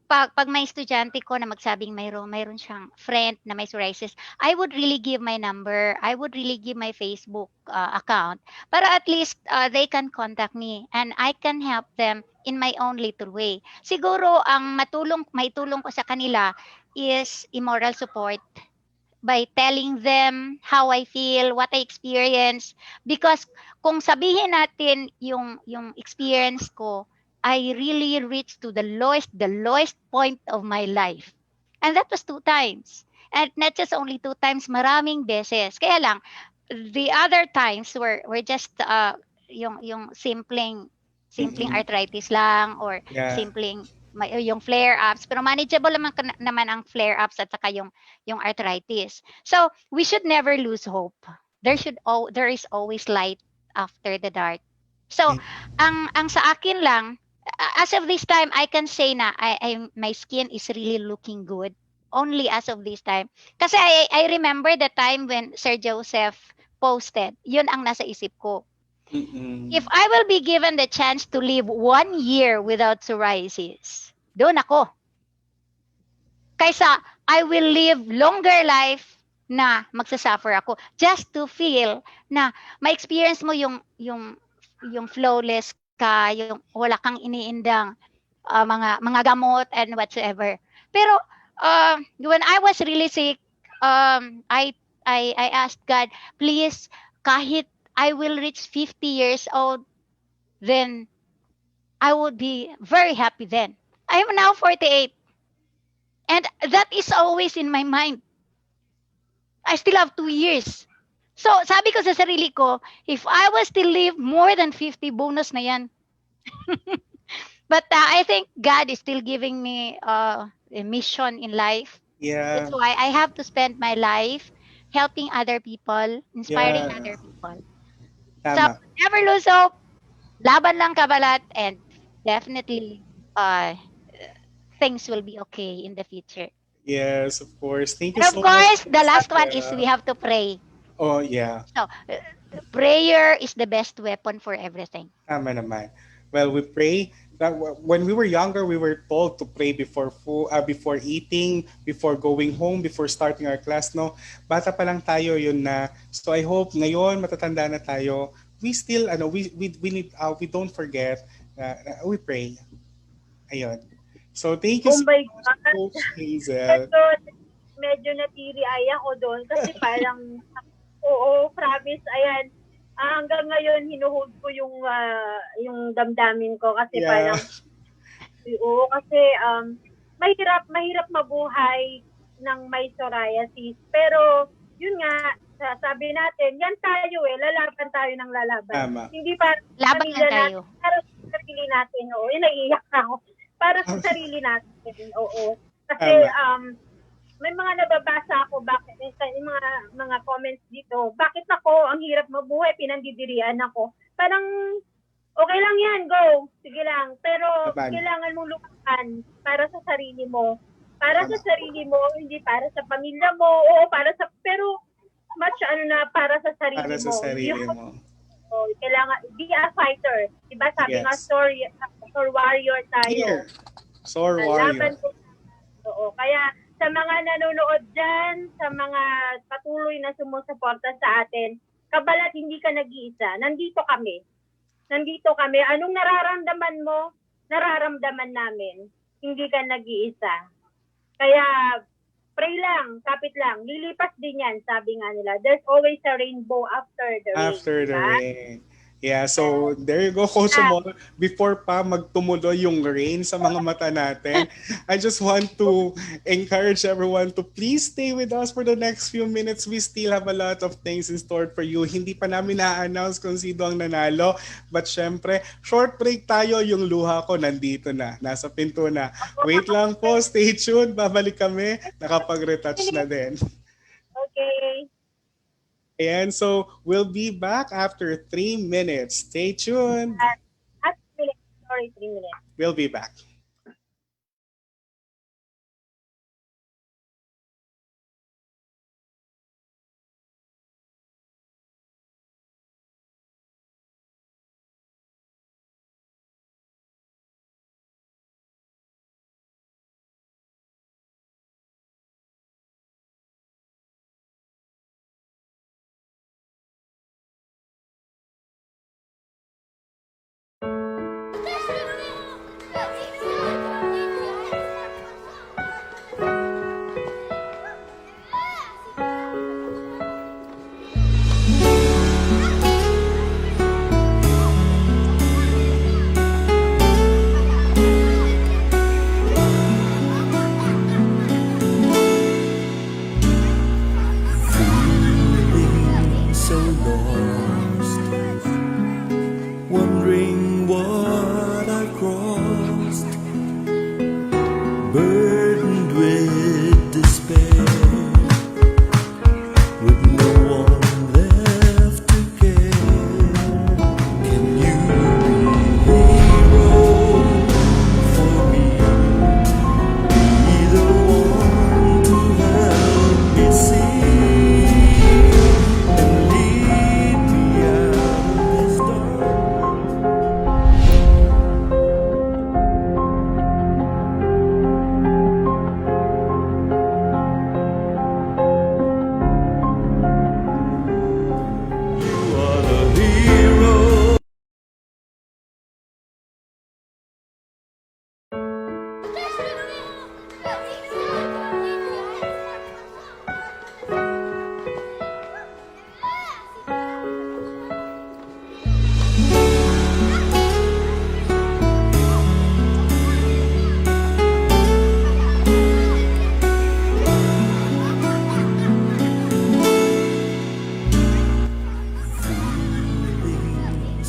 pag may estudyante ko na magsabing mayroon siyang friend na may psoriasis, I would really give my number, I would really give my Facebook account para at least they can contact me and I can help them in my own little way. Siguro ang maitulong ko sa kanila is immoral support by telling them how I feel, what I experience. Because kung sabihin natin yung experience ko, I really reached to the lowest point of my life. And that was 2 times. And not just only 2 times, maraming beses. Kaya lang, the other times were just yung simpleng Mm-mm. arthritis lang or Yeah. simpleng yung flare-ups. Pero manageable naman ang flare-ups at saka yung arthritis. So, we should never lose hope. There is always light after the dark. So, ang sa akin lang, as of this time, I can say na my skin is really looking good. Only as of this time. Kasi I remember the time when Sir Joseph posted, yun ang nasa isip ko. If Mm-mm. I will be given the chance to live 1 year without psoriasis, doon ako. Kaysa I will live longer life na magsasuffer ako just to feel na ma-experience mo yung flawless ka, yung wala kang iniindang mga gamot and whatsoever. Pero when I was really sick, I asked God, please, kahit I will reach 50 years old, then I would be very happy then. I am now 48. And that is always in my mind. I still have 2 years. So, sabi ko sa sarili ko, if I was still live more than 50, bonus na yan. But I think God is still giving me a mission in life. Yeah. That's why I have to spend my life helping other people, inspiring Yeah. other people. So, Tama. never lose hope. Laban lang kabalat and definitely things will be okay in the future. Yes, of course. Thank you And of so much, course, the last one is we Sarah. have to pray. Oh, yeah. So, prayer is the best weapon for everything. Tama naman. Well, we pray. When we were younger, we were told to pray before food, before eating, before going home, before starting our class. No, bata pa lang tayo yun na. So I hope ngayon matatanda na tayo. We still, we need, we don't forget. We pray. Ayun. So thank you Oh so my much, God. Coach Hazel. Medyo natiri-eye ako doon kasi parang, oo, promise, ayan, hanggang ngayon hinuhold ko yung damdamin ko kasi Yeah. parang, oo, kasi mahirap mabuhay ng may psoriasis. Pero, yun nga, sabi natin, yan tayo lalaban tayo ng lalaban. Tama. Hindi para Laban pamilya lang tayo. natin, para sa sarili natin, oo, naiiyak ako. Para sa sarili natin, oo. Kasi, Tama. may mga nababasa ako bakit yung mga comments dito. Bakit ako ang hirap mabuhay, pinandidirian ako. Parang okay lang 'yan, go. Sige lang. Pero Laban. kailangan mong lumaban para sa sarili mo. Para sa sarili mo, hindi para sa pamilya mo. Oo, pero much para sa sarili Para sa mo. sarili mo. Kailangan be a fighter. Diba sabi nga Yes. story warrior tayo. Here. Sor Laban Warrior. ko. Oo, kaya sa mga nanonood dyan, sa mga patuloy na sumusuporta sa atin, kabalat hindi ka nag-iisa. Nandito kami. Anong nararamdaman mo? Nararamdaman namin. Hindi ka nag-iisa. Kaya, pray lang, kapit lang. Lilipas din yan, sabi nga nila. There's always a rainbow after the rain. After the diba? rain. Yeah, so there you go, Coach Amore. Before pa magtumuloy yung rain sa mga mata natin, I just want to encourage everyone to please stay with us for the next few minutes. We still have a lot of things in store for you. Hindi pa namin na-announce kung sino ang nanalo. But syempre, short break tayo. Yung luha ko nandito na. Nasa pinto na. Wait lang po. Stay tuned. Babalik kami. Nakapag-retouch na din. Okay. And so we'll be back after 3 minutes. Stay tuned. At 3 minutes. We'll be back.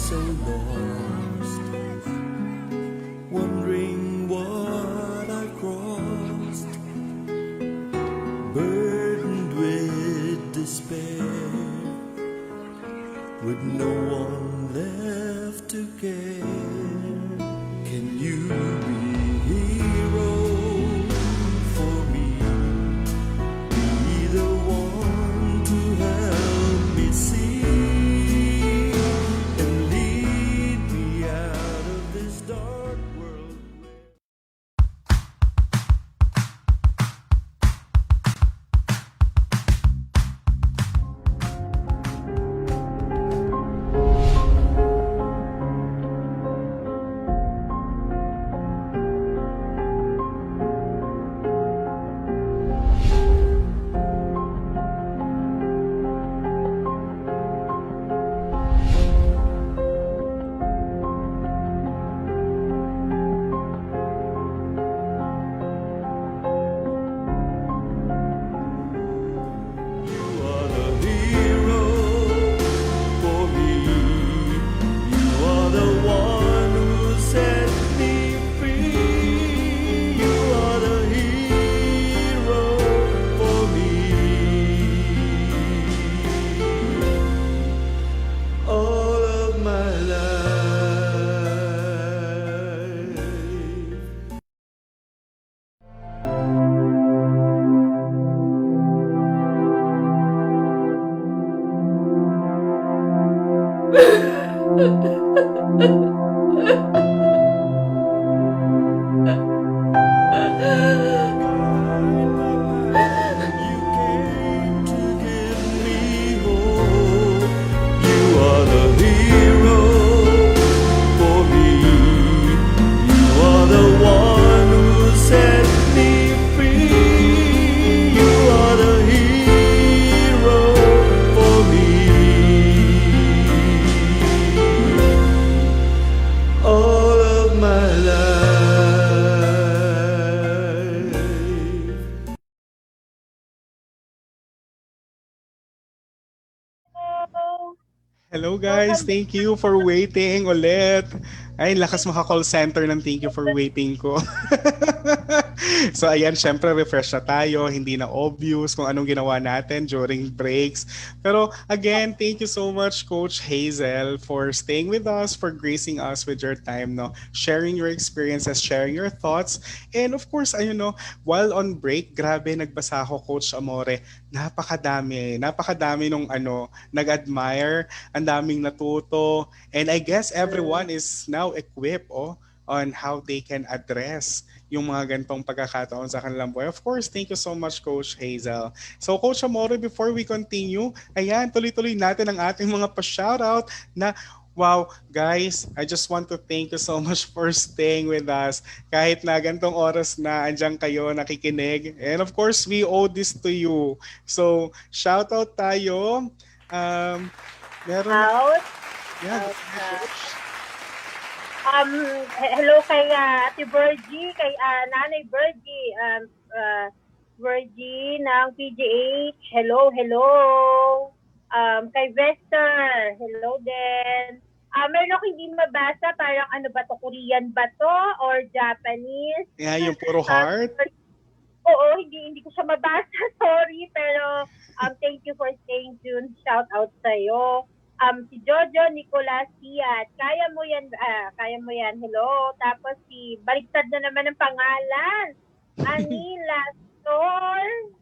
so lost, wondering what I crossed, burdened with despair, with no one left to care. Can you be hero for me? Be the one to help me see and lead me out of this dark world. Hello guys, thank you for waiting ulit. Ay, lakas maka-call center ng thank you for waiting ko. So ayan, syempre refresh na tayo, hindi na obvious kung anong ginawa natin during breaks. Pero again, thank you so much Coach Hazel for staying with us, for gracing us with your time, no? Sharing your experiences, sharing your thoughts. And of course, ayun no, while on break, grabe nagbasa ako Coach Amore. Napakadami nung nag-admire, ang daming natuto, and I guess everyone is now equipped on how they can address yung mga gantong pagkakataon sa kanilang buhay. Of course, thank you so much, Coach Hazel. So, Coach Amore, before we continue, ayan, tuloy-tuloy natin ang ating mga pa-shoutout na wow, guys, I just want to thank you so much for staying with us. Kahit na gantong oras na andyan kayo nakikinig. And of course, we owe this to you. So, shoutout tayo. Meron na. Out. Yeah, Hello kay Ate Virgie, kay Nanay Virgie, Virgie ng PGH. Hello, hello. Kay Vester, hello din. Meron ako hindi mabasa, parang ano ba to, Korean ba to or Japanese? Yeah, yung puro heart. Oo, hindi ko siya mabasa, sorry, pero thank you for staying tuned. Shout out sa'yo. Si Jojo Nicolas Siat, kaya mo yan, hello. Tapos baliktad na naman ang pangalan. Anila Sol,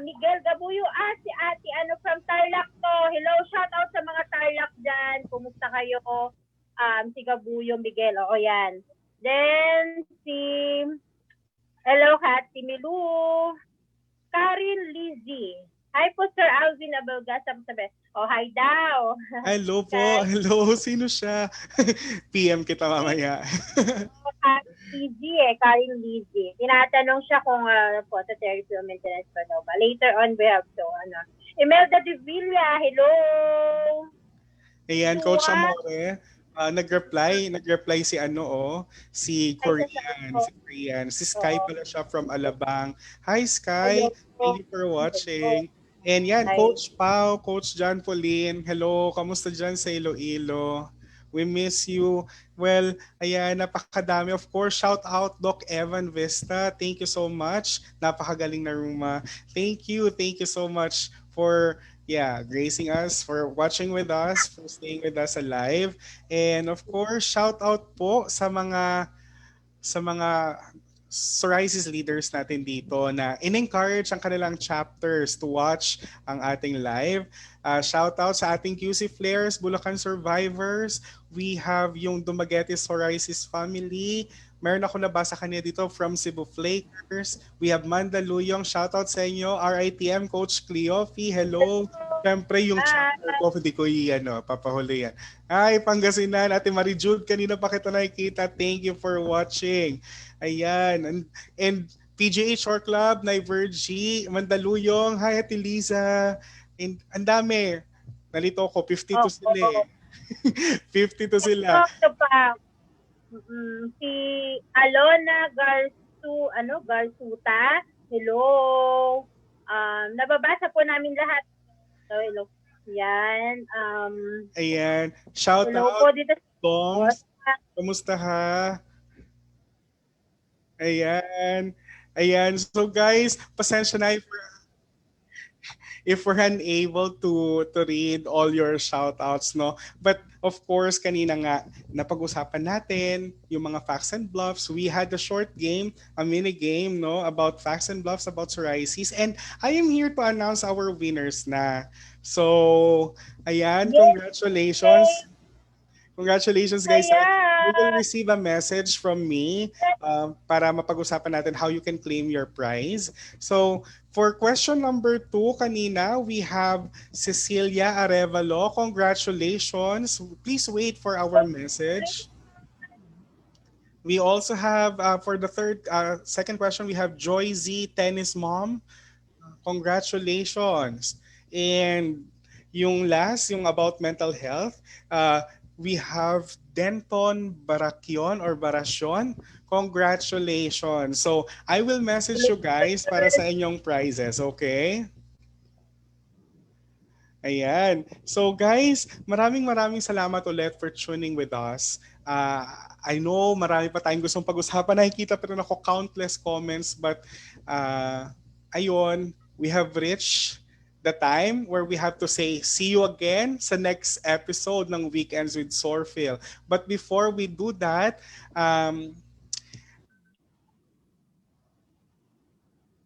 Miguel Gabuyo, si Ate, from Tarlac to. Hello, shout out sa mga Tarlac dyan. Kumusta kayo? Si Gabuyo, Miguel, oo yan. Then, hello, Ate Milu. Karin Lizzie. Hi po, Sir Alvin Abelgas. Hi daw. Hello po. Hello. Sino siya? PM kita mamaya. Karin Lizzie. Tinatanong siya kung sa therapy o maintenance pa daw ba. Later on, we have to, Imelda de Villa. Hello. Ayan, Coach Amore. Nag-reply si Korean. Si Sky pala siya from Alabang. Hi Sky, thank you for watching. And yan, Ay, Coach Pau, Coach John Pauline, hello, kamusta dyan sa Iloilo? We miss you. Well, ayan, napakadami. Of course, shout out Doc Evan Vista. Thank you so much. Napakagaling na Ruma. Thank you so much for gracing us, for watching with us, for staying with us alive. And of course, shout out po sa mga psoriasis leaders natin dito na in-encourage ang kanilang chapters to watch ang ating live. Shout out sa ating QC Flares, Bulacan Survivors. We have yung Dumaguete Psoriasis family. Meron ako nabasa kanina dito from Cebu Flakers. We have Mandaluyong. Shout out sa inyo. RITM Coach Cleofi. Hello. Siyempre yung chapter ko, hindi ko papahuli yan. Hi, Pangasinan. Ate Marie Jude, kanina pa kita nakikita. Thank you for watching. Ayan. And PGA Short Club, Divergy, Mandaluyong. Hi, Ate Liza. And ang dami. Nalito ko, 52 sila eh. 52 sila. ito pa, si Alona Garsuta. Hello. Nababasa po namin lahat. So, hello. Yan. Ayan. Shout Hello out, po dito. Toms. Kamusta ha? Ayan. Ayan. So guys, pasensya na if we're unable to read all your shoutouts, no? But of course, kanina nga, napag-usapan natin yung mga facts and bluffs. We had a short game, a mini game, no? About facts and bluffs about psoriasis. And I am here to announce our winners na. So, ayan, congratulations. Congratulations guys. You will receive a message from me para mapag-usapan natin how you can claim your prize. So, for question number 2 kanina, we have Cecilia Arevalo. Congratulations. Please wait for our message. We also have, for the second question, we have Joy Z, Tennis Mom. Congratulations. And yung last, yung about mental health, we have Denton Barakion or Barasyon. Congratulations. So, I will message you guys para sa inyong prizes, okay? Ayan. So guys, maraming salamat ulit for tuning with us. I know marami pa tayong gustong pag-usapan. Nakikita pero nako countless comments but ayun, we have reached the time where we have to say see you again sa next episode ng Weekends with PsorPhil. But before we do that,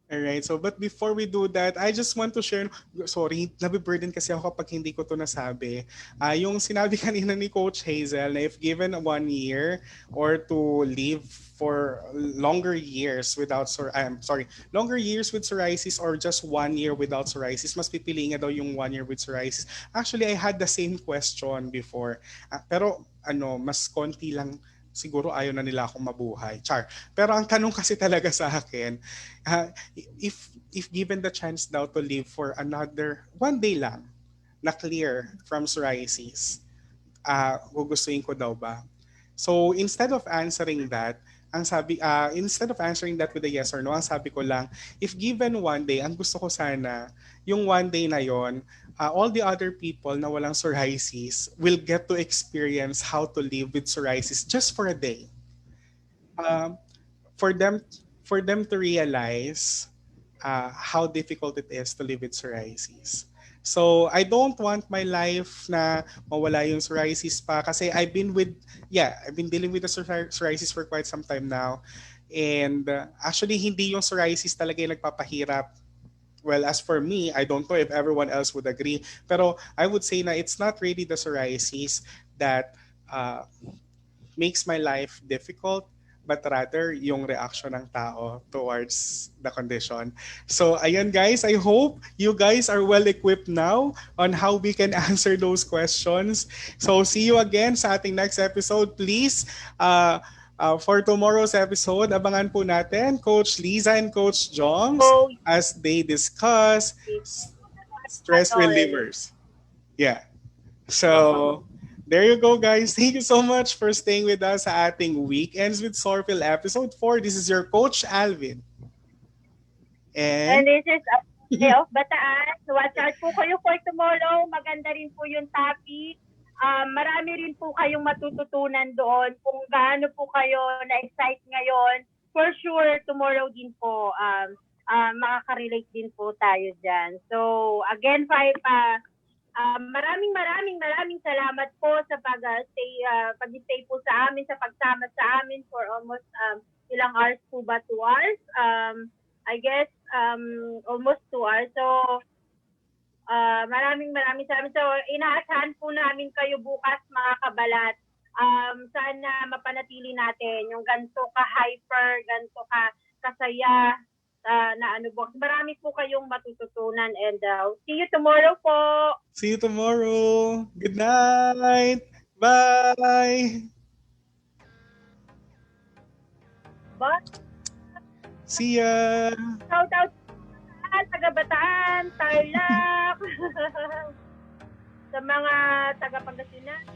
alright, so but before we do that, I just want to share, sorry, nabiburden kasi ako kapag hindi ko to nasabi. Yung sinabi kanina ni Coach Hazel na if given 1 year or to live for longer years longer years with psoriasis or just 1 year without psoriasis, mas pipiliin nga daw yung 1 year with psoriasis. Actually, I had the same question before. Pero mas konti lang siguro ayaw na nila akong mabuhay. Char. Pero ang tanong kasi talaga sa akin, if given the chance daw to live for another 1 day lang na clear from psoriasis, gugustuhin ko daw ba? So instead of answering that, instead of answering that with a yes or no, ang sabi ko lang, if given 1 day, ang gusto ko sana, yung 1 day na yon, all the other people na walang psoriasis will get to experience how to live with psoriasis just for a day. For them to realize how difficult it is to live with psoriasis. So I don't want my life na mawala yung psoriasis pa kasi I've been dealing with the psoriasis for quite some time now. And actually hindi yung psoriasis talaga yung nagpapahirap. Well, as for me, I don't know if everyone else would agree. Pero I would say na it's not really the psoriasis that makes my life difficult, but rather yung reaction ng tao towards the condition. So ayan guys, I hope you guys are well equipped now on how we can answer those questions. So see you again sa ating next episode. Please, for tomorrow's episode, abangan po natin Coach Liza and Coach Joms as they discuss stress relievers. Yeah. So, there you go, guys. Thank you so much for staying with us sa ating Weekends with PsorPhil episode 4. This is your coach, Alvin. And this is Day of Bataan. Watch out po kayo for tomorrow. Maganda rin po yung topic. Marami rin po kayong matututunan doon kung gaano po kayo na-excite ngayon. For sure, tomorrow din po, makaka-relate din po tayo dyan. So, again, maraming salamat po sa pag-stay po sa amin, sa pagsama sa amin for almost ilang hours po ba? 2 hours? I guess almost 2 hours. So, maraming salamat. So, inaasahan po namin kayo bukas mga kabalat. Sana mapanatili natin yung ganito ka-hyper, ganito kasaya, na ano po. Marami po kayong matututunan and see you tomorrow po. See you tomorrow. Good night. Bye. Bye. See ya. Shout out sa taga-Bataan, Tarlac, sa mga taga-Pangasinan.